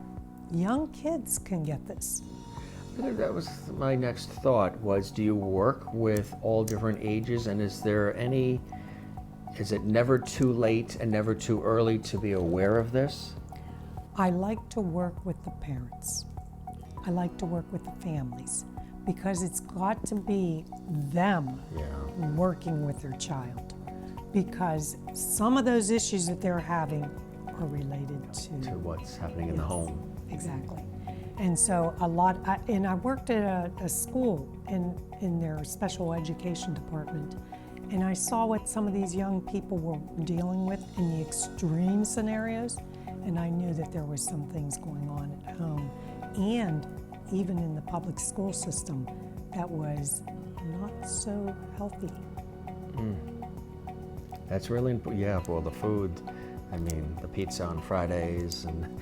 young kids can get this. That was my next thought, was do you work with all different ages, and is it never too late and never too early to be aware of this? I like to work with the parents. I like to work with the families, because it's got to be them working with their child, because some of those issues that they're having are related to what's happening in the home. Exactly. And so I worked at a school in their special education department, and I saw what some of these young people were dealing with in the extreme scenarios, and I knew that there was some things going on at home and even in the public school system that was not so healthy. That's really important. Yeah, well, the food, I mean, the pizza on Fridays and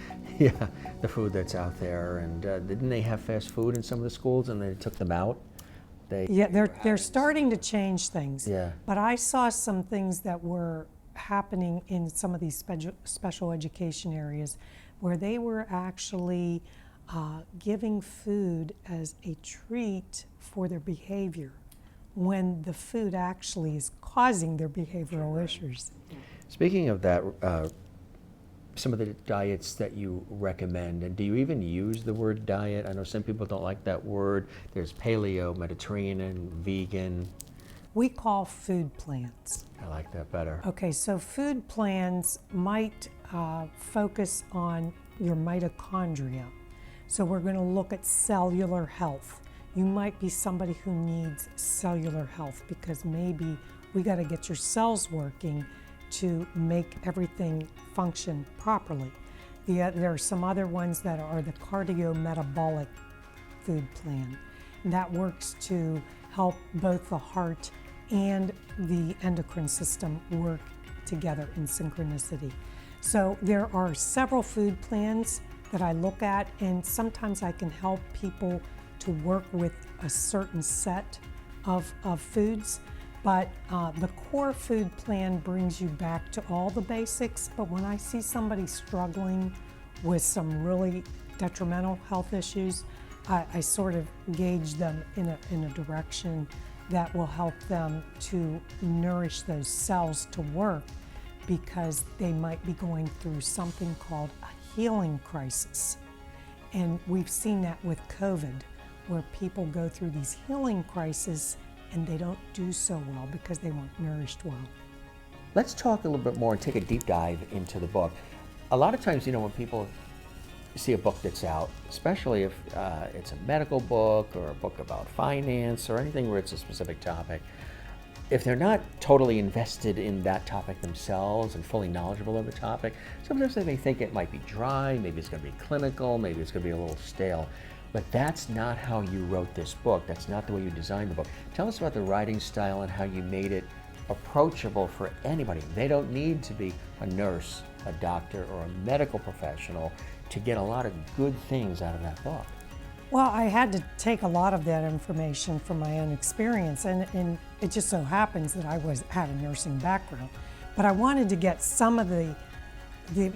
the food that's out there. And didn't they have fast food in some of the schools and they took them out? They're starting to change things. Yeah. But I saw some things that were happening in some of these special education areas where they were actually giving food as a treat for their behavior, when the food actually is causing their behavioral issues. Speaking of that, some of the diets that you recommend, and do you even use the word diet? I know some people don't like that word. There's paleo, Mediterranean, vegan. We call food plans. I like that better. Okay, so food plans might focus on your mitochondria. So we're going to look at cellular health. You might be somebody who needs cellular health because maybe we got to get your cells working to make everything function properly. There are some other ones that are the cardiometabolic food plan. And that works to help both the heart and the endocrine system work together in synchronicity. So there are several food plans that I look at, and sometimes I can help people to work with a certain set of foods. But the core food plan brings you back to all the basics. But when I see somebody struggling with some really detrimental health issues, I sort of gauge them in a direction that will help them to nourish those cells to work, because they might be going through something called a healing crisis. And we've seen that with COVID, where people go through these healing crises and they don't do so well because they weren't nourished well. Let's talk a little bit more and take a deep dive into the book. A lot of times, when people see a book that's out, especially if it's a medical book or a book about finance or anything where it's a specific topic, if they're not totally invested in that topic themselves and fully knowledgeable of the topic, sometimes they may think it might be dry, maybe it's going to be clinical, maybe it's going to be a little stale. But that's not how you wrote this book. That's not the way you designed the book. Tell us about the writing style and how you made it approachable for anybody. They don't need to be a nurse, a doctor, or a medical professional to get a lot of good things out of that book. Well, I had to take a lot of that information from my own experience, and it just so happens that I had a nursing background. But I wanted to get some of the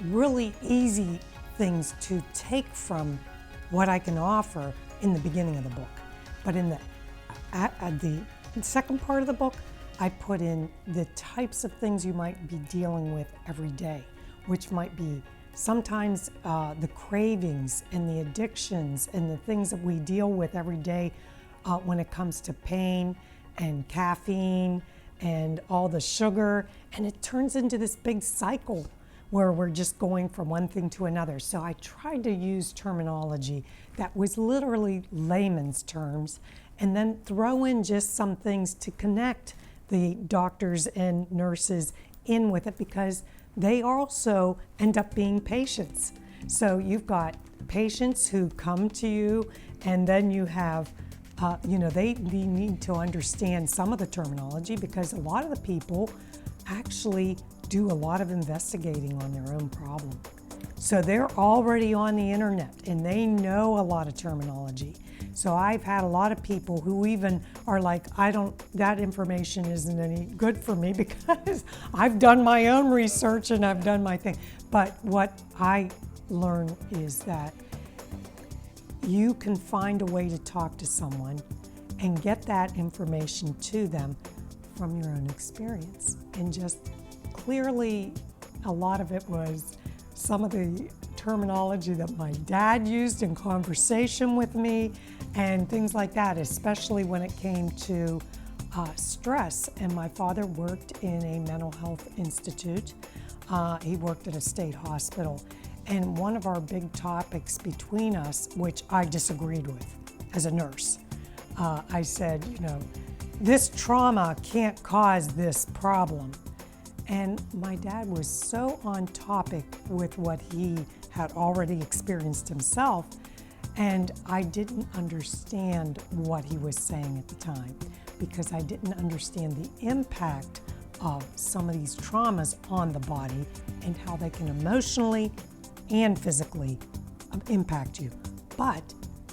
really easy things to take from what I can offer in the beginning of the book. But in the second part of the book, I put in the types of things you might be dealing with every day, which might be sometimes the cravings and the addictions and the things that we deal with every day when it comes to pain and caffeine and all the sugar. And it turns into this big cycle where we're just going from one thing to another. So I tried to use terminology that was literally layman's terms, and then throw in just some things to connect the doctors and nurses in with it, because they also end up being patients. So you've got patients who come to you, and then you have, they need to understand some of the terminology, because a lot of the people actually do a lot of investigating on their own problem. So they're already on the internet and they know a lot of terminology. So I've had a lot of people who even are like, that information isn't any good for me because I've done my own research and I've done my thing. But what I learn is that you can find a way to talk to someone and get that information to them from your own experience. And just clearly, a lot of it was some of the terminology that my dad used in conversation with me, and things like that, especially when it came to stress. And my father worked in a mental health institute. He worked at a state hospital. And one of our big topics between us, which I disagreed with as a nurse, I said, you know, this trauma can't cause this problem. And my dad was so on topic with what he had already experienced himself, and I didn't understand what he was saying at the time, because I didn't understand the impact of some of these traumas on the body and how they can emotionally and physically impact you. But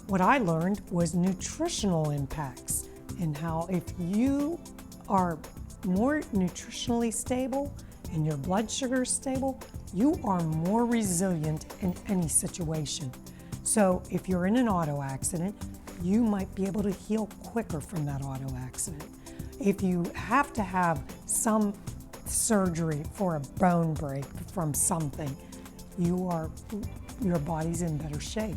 what I learned was nutritional impacts, and how if you are more nutritionally stable and your blood sugar is stable, you are more resilient in any situation. So if you're in an auto accident, you might be able to heal quicker from that auto accident. If you have to have some surgery for a bone break from something, your body's in better shape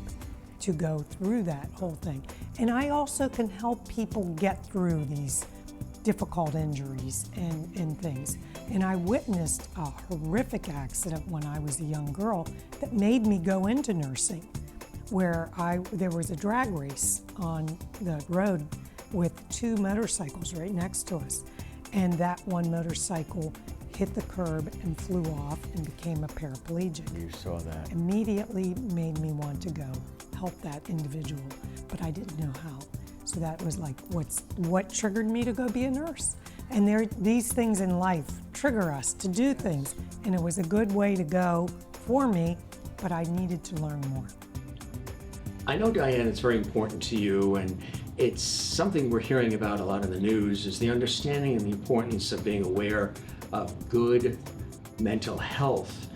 to go through that whole thing. And I also can help people get through these difficult injuries and things. And I witnessed a horrific accident when I was a young girl that made me go into nursing, where there was a drag race on the road with two motorcycles right next to us. And that one motorcycle hit the curb and flew off and became a paraplegic. You saw that. Immediately made me want to go help that individual, but I didn't know how. So that was like what triggered me to go be a nurse. And these things in life trigger us to do things, and it was a good way to go for me, but I needed to learn more. I know, Diane, it's very important to you, and it's something we're hearing about a lot in the news, is the understanding and the importance of being aware of good mental health,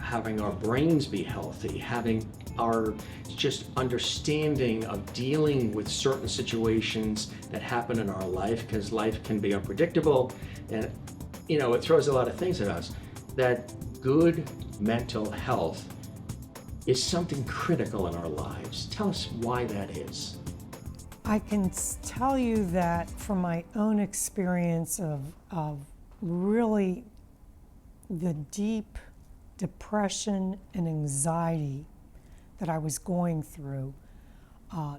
having our brains be healthy, having our just understanding of dealing with certain situations that happen in our life, because life can be unpredictable and, you know, it throws a lot of things at us. That good mental health is something critical in our lives. Tell us why that is. I can tell you that from my own experience of really the deep depression and anxiety that I was going through,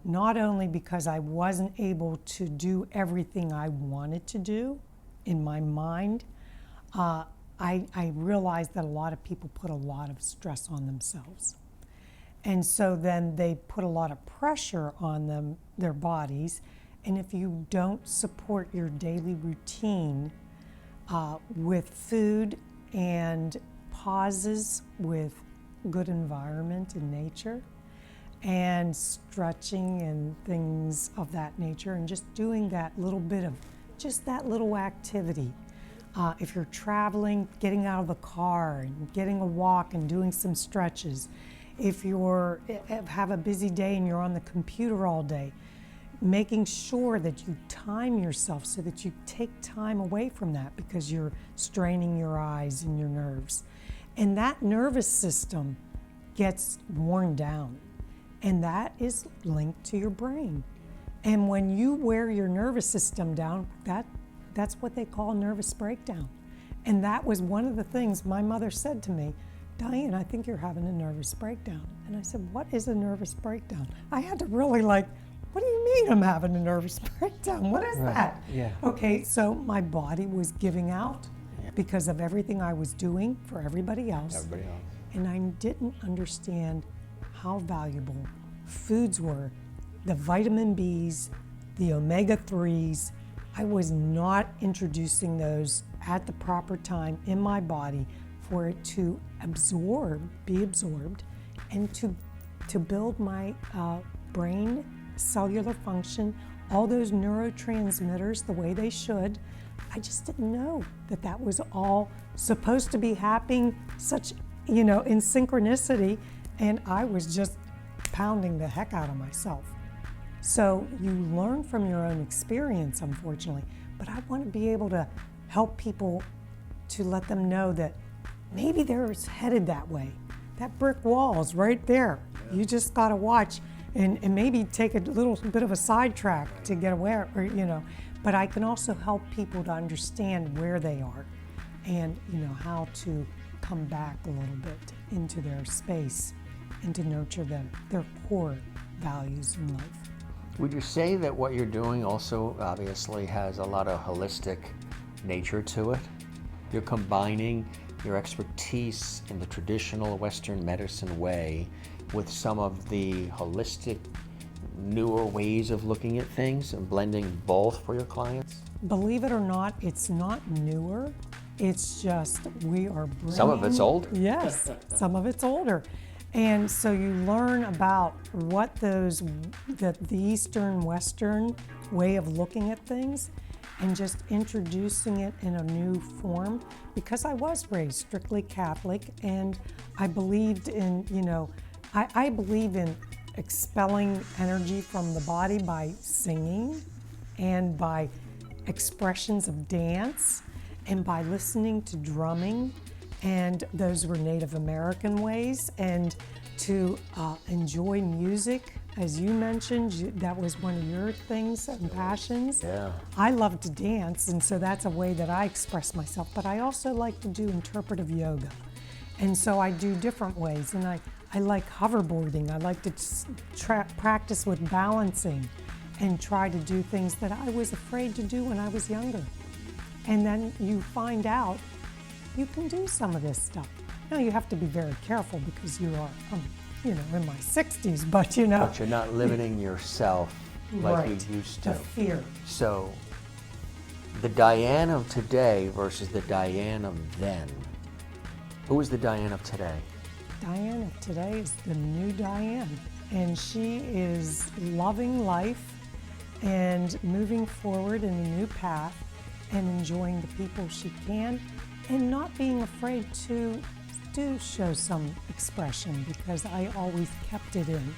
not only because I wasn't able to do everything I wanted to do in my mind, I realized that a lot of people put a lot of stress on themselves. And so then they put a lot of pressure on their bodies, and if you don't support your daily routine with food and pauses with good environment and nature and stretching and things of that nature, and just doing that little bit of just that little activity. If you're traveling, getting out of the car and getting a walk and doing some stretches. If you have a busy day and you're on the computer all day, making sure that you time yourself so that you take time away from that, because you're straining your eyes and your nerves. And that nervous system gets worn down, and that is linked to your brain. And when you wear your nervous system down, that's what they call nervous breakdown. And that was one of the things my mother said to me, Diane, I think you're having a nervous breakdown. And I said, what is a nervous breakdown? I had to really what do you mean I'm having a nervous breakdown? What is that? Yeah. Okay, so my body was giving out because of everything I was doing for everybody else. And I didn't understand how valuable foods were. The vitamin Bs, the omega-3s, I was not introducing those at the proper time in my body for it to be absorbed, and to build my brain, cellular function, all those neurotransmitters the way they should. I just didn't know that was all supposed to be happening in synchronicity, and I was just pounding the heck out of myself. So you learn from your own experience, unfortunately, but I want to be able to help people to let them know that maybe they're headed that way. That brick wall is right there. You just got to watch and maybe take a little bit of a sidetrack to get aware, or but I can also help people to understand where they are and how to come back a little bit into their space and to nurture their core values in life. Would you say that what you're doing also obviously has a lot of holistic nature to it? You're combining your expertise in the traditional Western medicine way with some of the holistic, newer ways of looking at things and blending both for your clients? Believe it or not, it's not newer. It's just we are bringing... Some of it's old? Yes, some of it's older. And so you learn about what the Eastern, Western way of looking at things and just introducing it in a new form. Because I was raised strictly Catholic, and I believed in, I believe in expelling energy from the body by singing and by expressions of dance and by listening to drumming, and those were Native American ways, and to enjoy music. As you mentioned, that was one of your things and passions. Yeah. I love to dance, and so that's a way that I express myself, but I also like to do interpretive yoga. And so I do different ways, and I like hoverboarding. I like to practice with balancing and try to do things that I was afraid to do when I was younger. And then you find out you can do some of this stuff. Now you have to be very careful because you are, in my 60s, but But you're not limiting yourself like right, you used to. the fear. So, the Diane of today versus the Diane of then. Who is the Diane of today? Diane of today is the new Diane, and she is loving life and moving forward in a new path and enjoying the people she can and not being afraid to do show some expression, because I always kept it in.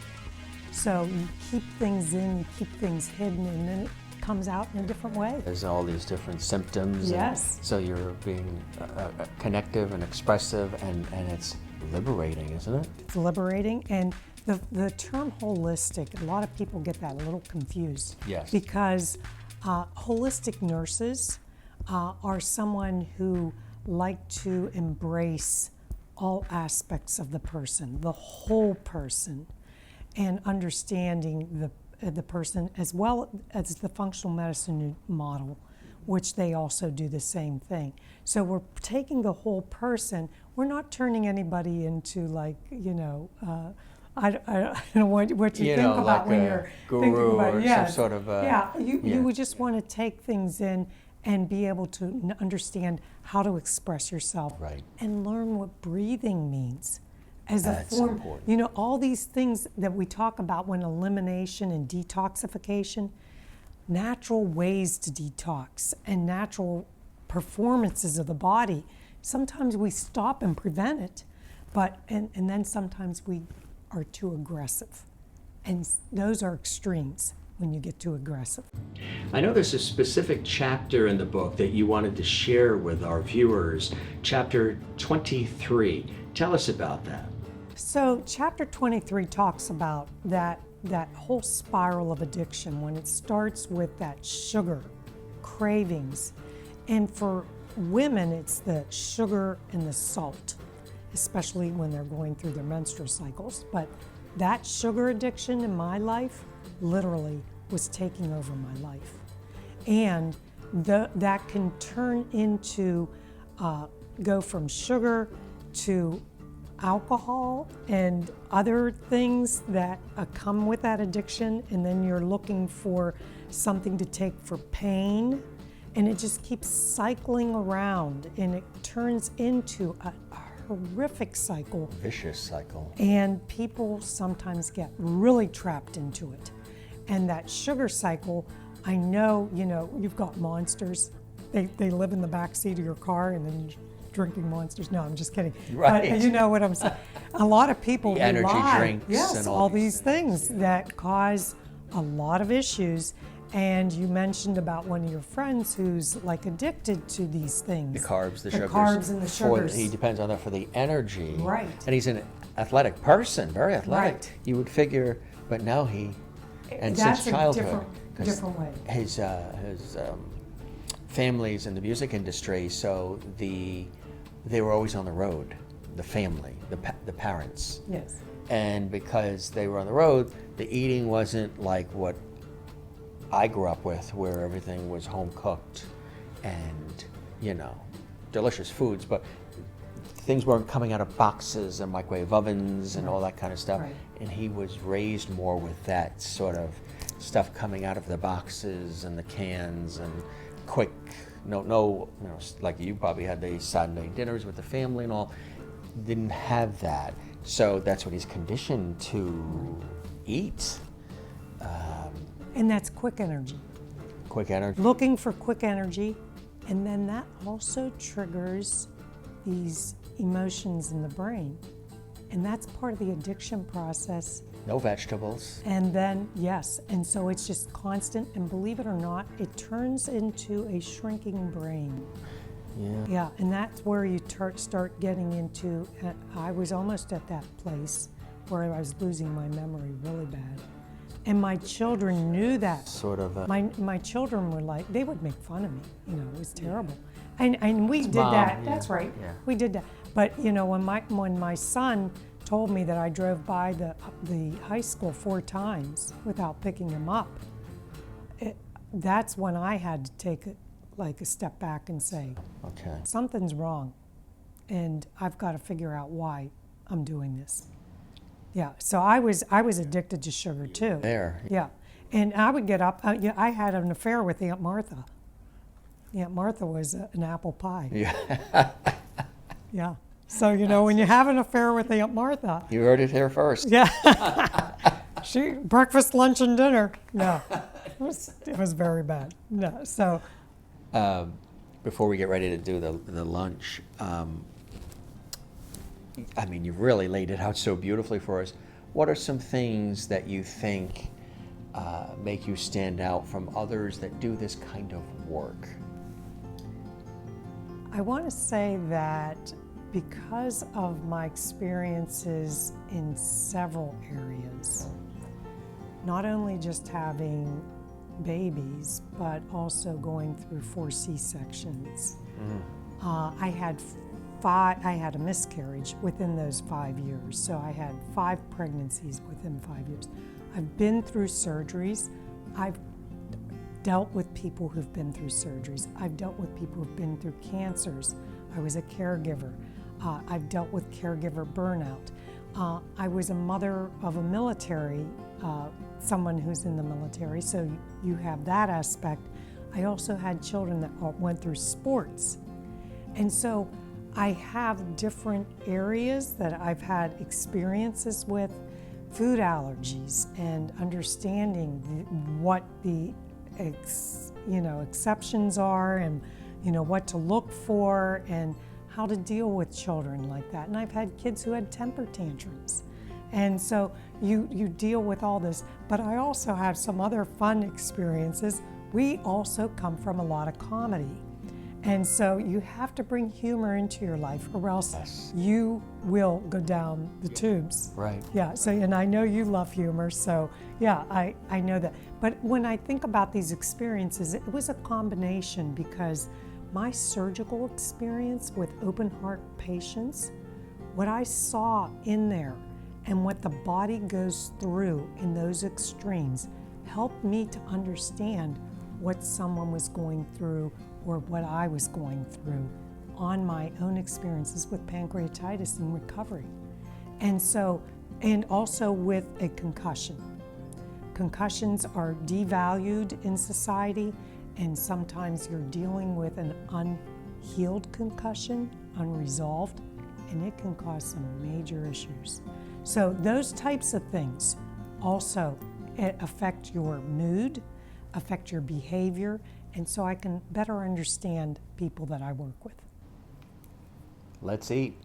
So you keep things in, you keep things hidden, and then it comes out in a different way. There's all these different symptoms. Yes. And so you're being connective and expressive, and it's liberating, isn't it? It's liberating, and the term holistic, a lot of people get that a little confused. Yes. Because holistic nurses are someone who like to embrace all aspects of the person, the whole person, and understanding the person, as well as the functional medicine model, which they also do the same thing. So we're taking the whole person. We're not turning anybody into I don't know what you think about like when a you're guru thinking about or yes. some sort of you would just want to take things in and be able to understand how to express yourself, right, and learn what breathing means as That's a form. important. All these things that we talk about when elimination and detoxification, natural ways to detox and natural performances of the body. Sometimes we stop and prevent it, but and then sometimes we are too aggressive, and those are extremes when you get too aggressive. I know there's a specific chapter in the book that you wanted to share with our viewers, chapter 23. Tell us about that. So chapter 23 talks about that whole spiral of addiction, when it starts with that sugar cravings. And for women, it's the sugar and the salt, especially when they're going through their menstrual cycles. But that sugar addiction in my life literally was taking over my life. And that can turn into, go from sugar to alcohol and other things that come with that addiction, and then you're looking for something to take for pain, and it just keeps cycling around, and it turns into a horrific cycle. Vicious cycle. And people sometimes get really trapped into it. And that sugar cycle, I know, you've got Monsters. They live in the back seat of your car, and then you're drinking Monsters. No, I'm just kidding. Right. But you know what I'm saying. A lot of people The energy rely, drinks yes, and all all these things that cause a lot of issues. And you mentioned about one of your friends who's like addicted to these things. The carbs, the sugars. carbs and the sugars. He depends on that for the energy. Right. And he's an athletic person, very athletic. Right. You would figure But now and That's since a childhood, different way. his family's in the music industry, so they were always on the road, the family, the parents. Yes. And because they were on the road, the eating wasn't like what I grew up with, where everything was home cooked and, delicious foods, but things weren't coming out of boxes and microwave ovens and all that kind of stuff. Right. And he was raised more with that sort of stuff coming out of the boxes and the cans and quick, like you probably had the Saturday dinners with the family and all. Didn't have that. So that's what he's conditioned to eat. And that's quick energy. Quick energy. Looking for quick energy, and then that also triggers these emotions in the brain. And that's part of the addiction process. No vegetables. And then, yes, and so it's just constant, and believe it or not, it turns into a shrinking brain. Yeah. Yeah, and that's where you start getting into, I was almost at that place where I was losing my memory really bad. And my children knew that. Sort of. My children were like, they would make fun of me. It was terrible. And we did Mom, that. yeah. That's right. Yeah. We did that. But when my son told me that I drove by the high school 4 times without picking him up, that's when I had to take a step back and say, Okay. something's wrong, and I've got to figure out why I'm doing this. Yeah, so I was addicted to sugar too. There. Yeah, and I would get up. I had an affair with Aunt Martha. Aunt Martha was an apple pie. Yeah. Yeah. So when you have an affair with Aunt Martha. You heard it here first. Yeah. Breakfast, lunch, and dinner. No, it was very bad. No, so. Before we get ready to do the lunch, you've really laid it out so beautifully for us. What are some things that you think make you stand out from others that do this kind of work? I want to say that because of my experiences in several areas, not only just having babies, but also going through 4 C-sections. I had a miscarriage within those 5 years, so I had 5 pregnancies within 5 years. I've been through surgeries. I've dealt with people who've been through surgeries. I've dealt with people who've been through cancers. I was a caregiver. I've dealt with caregiver burnout. I was a mother of a military, someone who's in the military, so you have that aspect. I also had children that went through sports. And so I have different areas that I've had experiences with, food allergies, and understanding what the exceptions are, and what to look for, and how to deal with children like that. And I've had kids who had temper tantrums. And so you deal with all this. But I also have some other fun experiences. We also come from a lot of comedy. And so you have to bring humor into your life, or else Yes. you will go down the tubes. Right. Yeah, so, and I know you love humor, so yeah, I know that. But when I think about these experiences, it was a combination, because my surgical experience with open heart patients, what I saw in there and what the body goes through in those extremes helped me to understand what someone was going through, or what I was going through on my own experiences with pancreatitis and recovery. And so, and also with a concussion. Concussions are devalued in society, and sometimes you're dealing with an unhealed concussion, unresolved, and it can cause some major issues. So those types of things also affect your mood, affect your behavior, and so I can better understand people that I work with. Let's eat.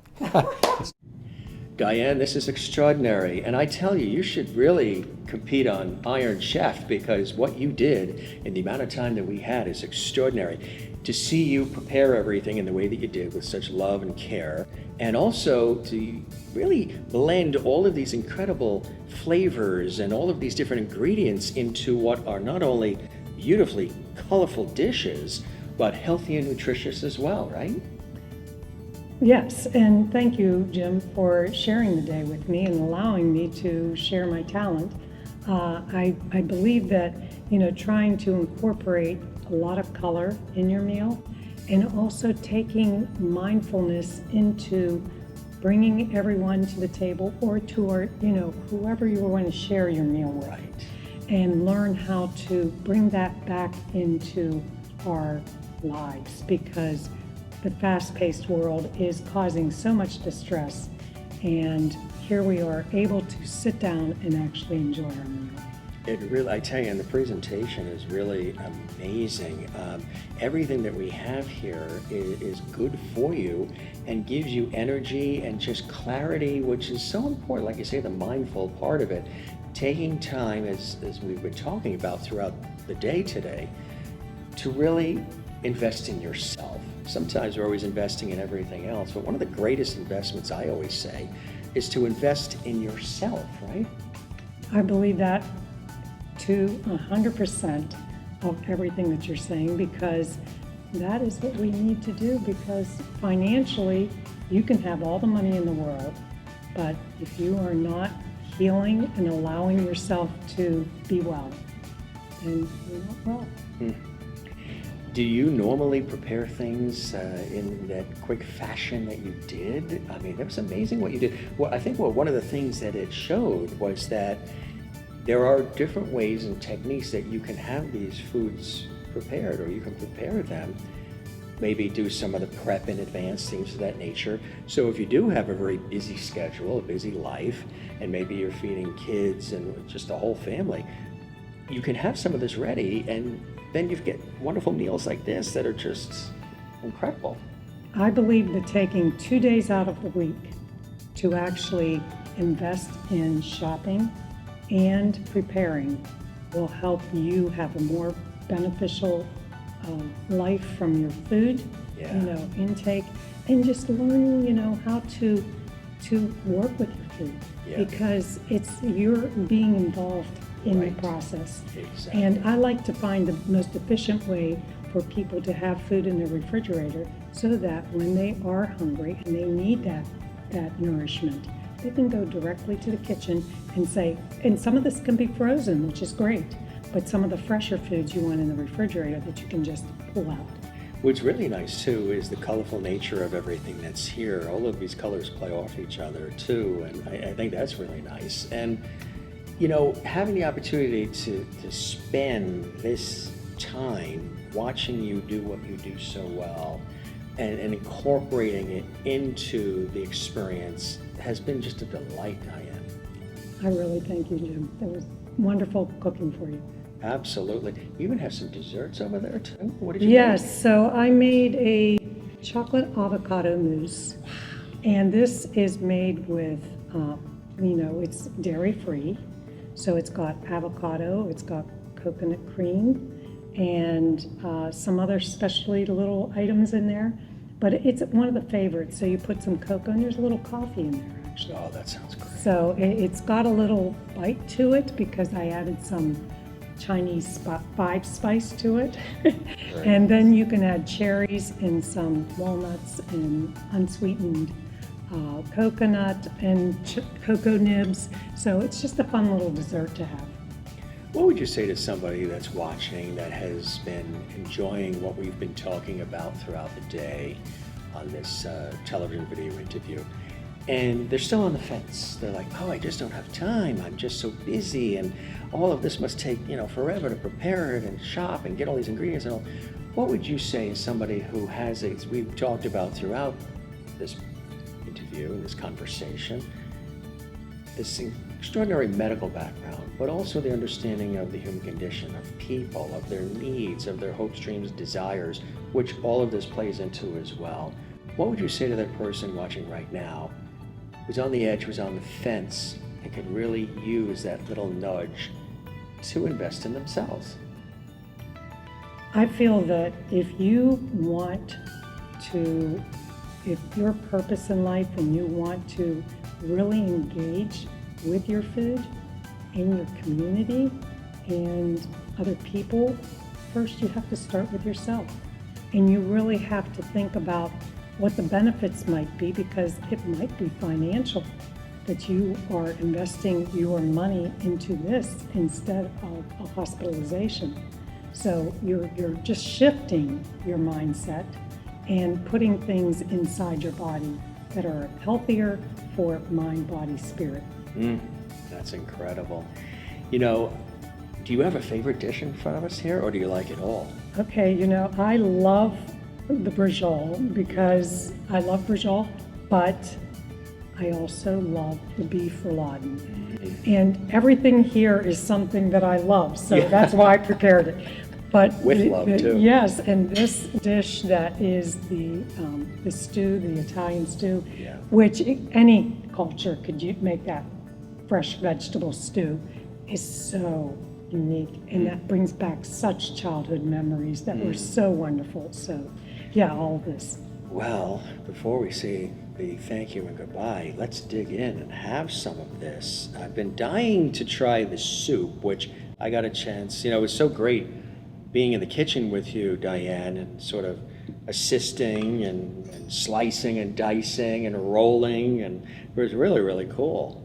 Diane, this is extraordinary. And I tell you, you should really compete on Iron Chef, because what you did in the amount of time that we had is extraordinary. To see you prepare everything in the way that you did with such love and care, and also to really blend all of these incredible flavors and all of these different ingredients into what are not only beautifully colorful dishes, but healthy and nutritious as well, right? Yes, and thank you, Jim, for sharing the day with me and allowing me to share my talent. I believe that, trying to incorporate a lot of color in your meal, and also taking mindfulness into bringing everyone to the table, or to whoever you want to share your meal with. Right. And learn how to bring that back into our lives, because the fast-paced world is causing so much distress, and here we are able to sit down and actually enjoy our meal. It really, I tell you, and the presentation is really amazing. Everything that we have here is good for you and gives you energy and just clarity, which is so important. Like you say, the mindful part of it, taking time, as we've been talking about throughout the day today, to really invest in yourself. Sometimes we're always investing in everything else, but one of the greatest investments, I always say, is to invest in yourself, right? I believe that to 100% of everything that you're saying, because that is what we need to do. Because financially, you can have all the money in the world, but if you are not healing and allowing yourself to be well, then you're not well. Do you normally prepare things in that quick fashion that you did? I mean, it was amazing what you did. Well, I think one of the things that it showed was that there are different ways and techniques that you can have these foods prepared, or you can prepare them. Maybe do some of the prep in advance, things of that nature. So if you do have a very busy schedule, a busy life, and maybe you're feeding kids and just the whole family, you can have some of this ready, and then you get wonderful meals like this that are just incredible. I believe that taking 2 days out of the week to actually invest in shopping and preparing will help you have a more beneficial life from your food, intake, and just learning, how to work with your food, because you're being involved in the process. Exactly. And I like to find the most efficient way for people to have food in their refrigerator, so that when they are hungry and they need that nourishment, they can go directly to the kitchen and say, and some of this can be frozen, which is great, but some of the fresher foods you want in the refrigerator that you can just pull out. What's really nice too is the colorful nature of everything that's here. All of these colors play off each other too, and I think that's really nice. And having the opportunity to spend this time watching you do what you do so well, and incorporating it into the experience has been just a delight, Diane. I really thank you, Jim. It was wonderful cooking for you. Absolutely. You even have some desserts over there too? What did you Yes, make? so I made a chocolate avocado mousse, and this is made with, it's dairy-free. So it's got avocado, it's got coconut cream, and some other specialty little items in there. But it's one of the favorites. So you put some cocoa, and there's a little coffee in there, actually. Oh, that sounds great. So it's got a little bite to it, because I added some Chinese five spice to it. And then you can add cherries and some walnuts and unsweetened coconut and cocoa nibs. So it's just a fun little dessert to have. What would you say to somebody that's watching that has been enjoying what we've been talking about throughout the day on this television video interview, and they're still on the fence? They're like, oh, I just don't have time. I'm just so busy, and all of this must take, forever to prepare it and shop and get all these ingredients and all. What would you say to somebody who has, as we've talked about throughout this interview, this conversation, this extraordinary medical background, but also the understanding of the human condition, of people, of their needs, of their hopes, dreams, desires, which all of this plays into as well. What would you say to that person watching right now who's on the edge, who's on the fence, and could really use that little nudge to invest in themselves? I feel that if your purpose in life and you want to really engage with your food in your community and other people, first you have to start with yourself. And you really have to think about what the benefits might be, because it might be financial, that you are investing your money into this instead of a hospitalization. So you're just shifting your mindset and putting things inside your body that are healthier for mind, body, spirit. That's incredible. You know, do you have a favorite dish in front of us here, or do you like it all? Okay, I love the brajol because I love brajol, but I also love the beef rouladen. And everything here is something that I love, so that's why I prepared it. But With love, too. Yes, and this dish that is the stew, the Italian stew, which any culture could make that fresh vegetable stew, is so unique, and that brings back such childhood memories that were so wonderful. So, yeah, all this. Well, before we say the thank you and goodbye, let's dig in and have some of this. I've been dying to try the soup, which I got a chance, it was so great being in the kitchen with you, Diane, and sort of assisting and slicing and dicing and rolling, and it was really, really cool.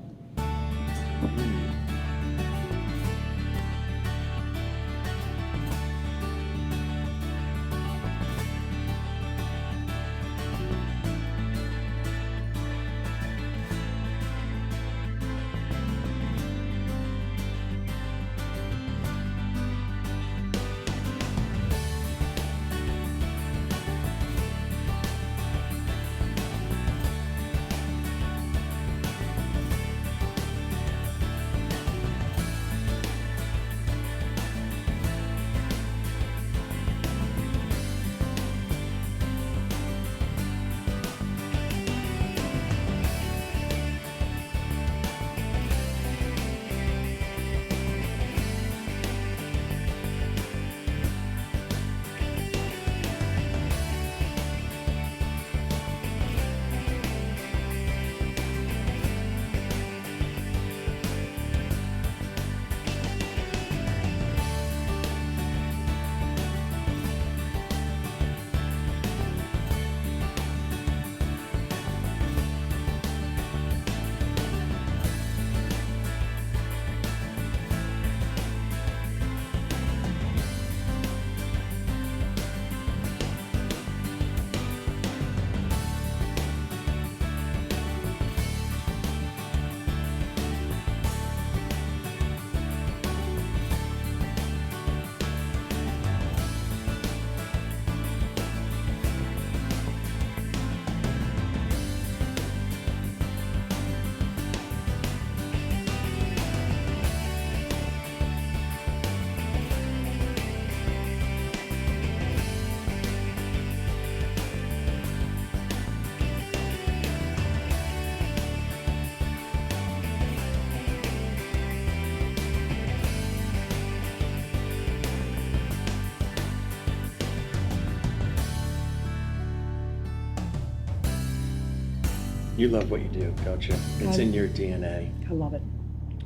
You love what you do, don't you? It's in your DNA. I love it.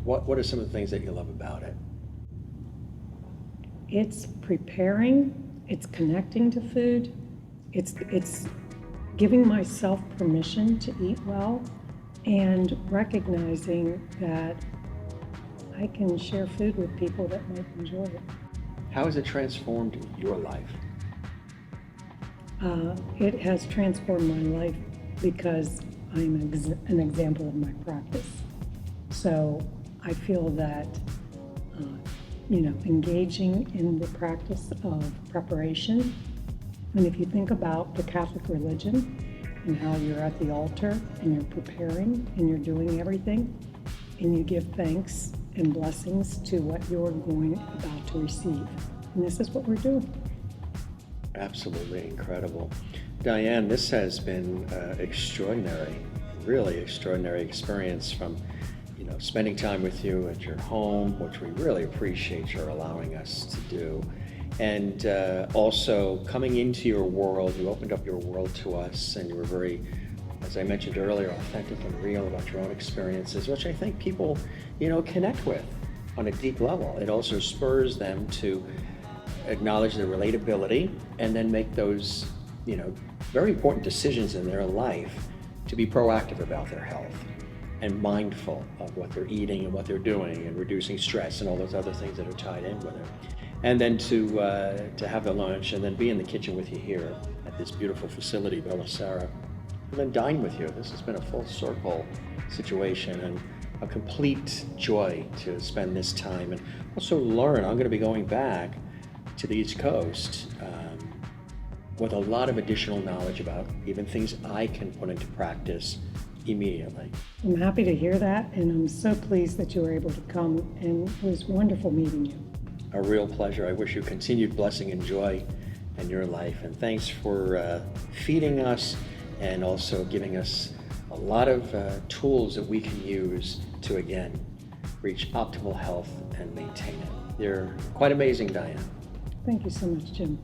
What are some of the things that you love about it? It's preparing, it's connecting to food, it's giving myself permission to eat well, and recognizing that I can share food with people that might enjoy it. How has it transformed your life? It has transformed my life because I'm an example of my practice. So I feel that, engaging in the practice of preparation, and if you think about the Catholic religion and how you're at the altar and you're preparing and you're doing everything, and you give thanks and blessings to what you're about to receive. And this is what we're doing. Absolutely incredible. Diane, this has been extraordinary. really extraordinary experience from, spending time with you at your home, which we really appreciate your allowing us to do. And also coming into your world, you opened up your world to us, and you were very, as I mentioned earlier, authentic and real about your own experiences, which I think people, connect with on a deep level. It also spurs them to acknowledge their relatability and then make those, very important decisions in their life to be proactive about their health and mindful of what they're eating and what they're doing and reducing stress and all those other things that are tied in with it. And then to have the lunch and then be in the kitchen with you here at this beautiful facility, Bella Sara, and then dine with you. This has been a full circle situation and a complete joy to spend this time and also learn. I'm going to be going back to the East Coast with a lot of additional knowledge about even things I can put into practice immediately. I'm happy to hear that, and I'm so pleased that you were able to come, and it was wonderful meeting you. A real pleasure. I wish you continued blessing and joy in your life, and thanks for feeding us and also giving us a lot of tools that we can use to, again, reach optimal health and maintain it. You're quite amazing, Diane. Thank you so much, Jim.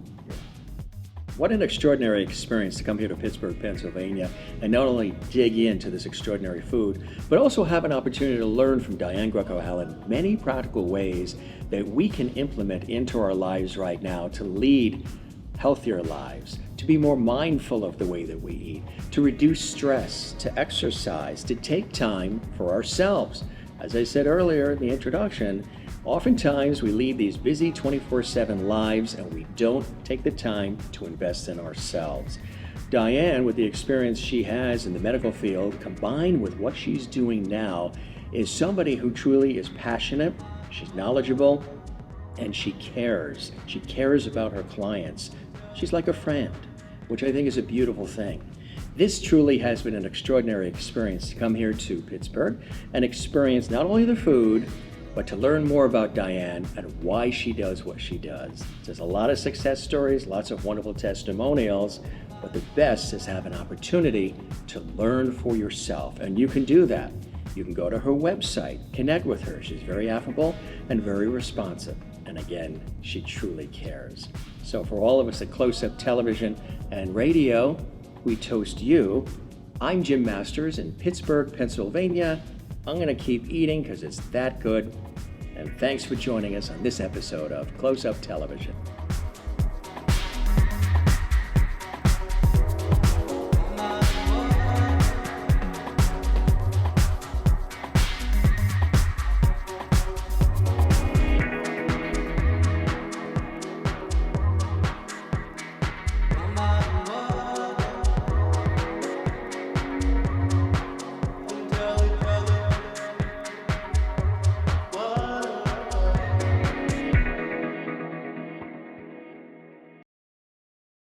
What an extraordinary experience to come here to Pittsburgh, Pennsylvania, and not only dig into this extraordinary food, but also have an opportunity to learn from Diane Greco Allen many practical ways that we can implement into our lives right now to lead healthier lives, to be more mindful of the way that we eat, to reduce stress, to exercise, to take time for ourselves. As I said earlier in the introduction, oftentimes we lead these busy 24/7 lives and we don't take the time to invest in ourselves. Diane, with the experience she has in the medical field, combined with what she's doing now, is somebody who truly is passionate, she's knowledgeable, and she cares. She cares about her clients. She's like a friend, which I think is a beautiful thing. This truly has been an extraordinary experience to come here to Pittsburgh and experience not only the food, but to learn more about Diane and why she does what she does. There's a lot of success stories, lots of wonderful testimonials, but the best is have an opportunity to learn for yourself, and you can do that. You can go to her website, connect with her. She's very affable and very responsive, and again, she truly cares. So for all of us at Closeup Television and Radio, we toast you. I'm Jim Masters in Pittsburgh, Pennsylvania. I'm going to keep eating because it's that good. And thanks for joining us on this episode of Closeup Television.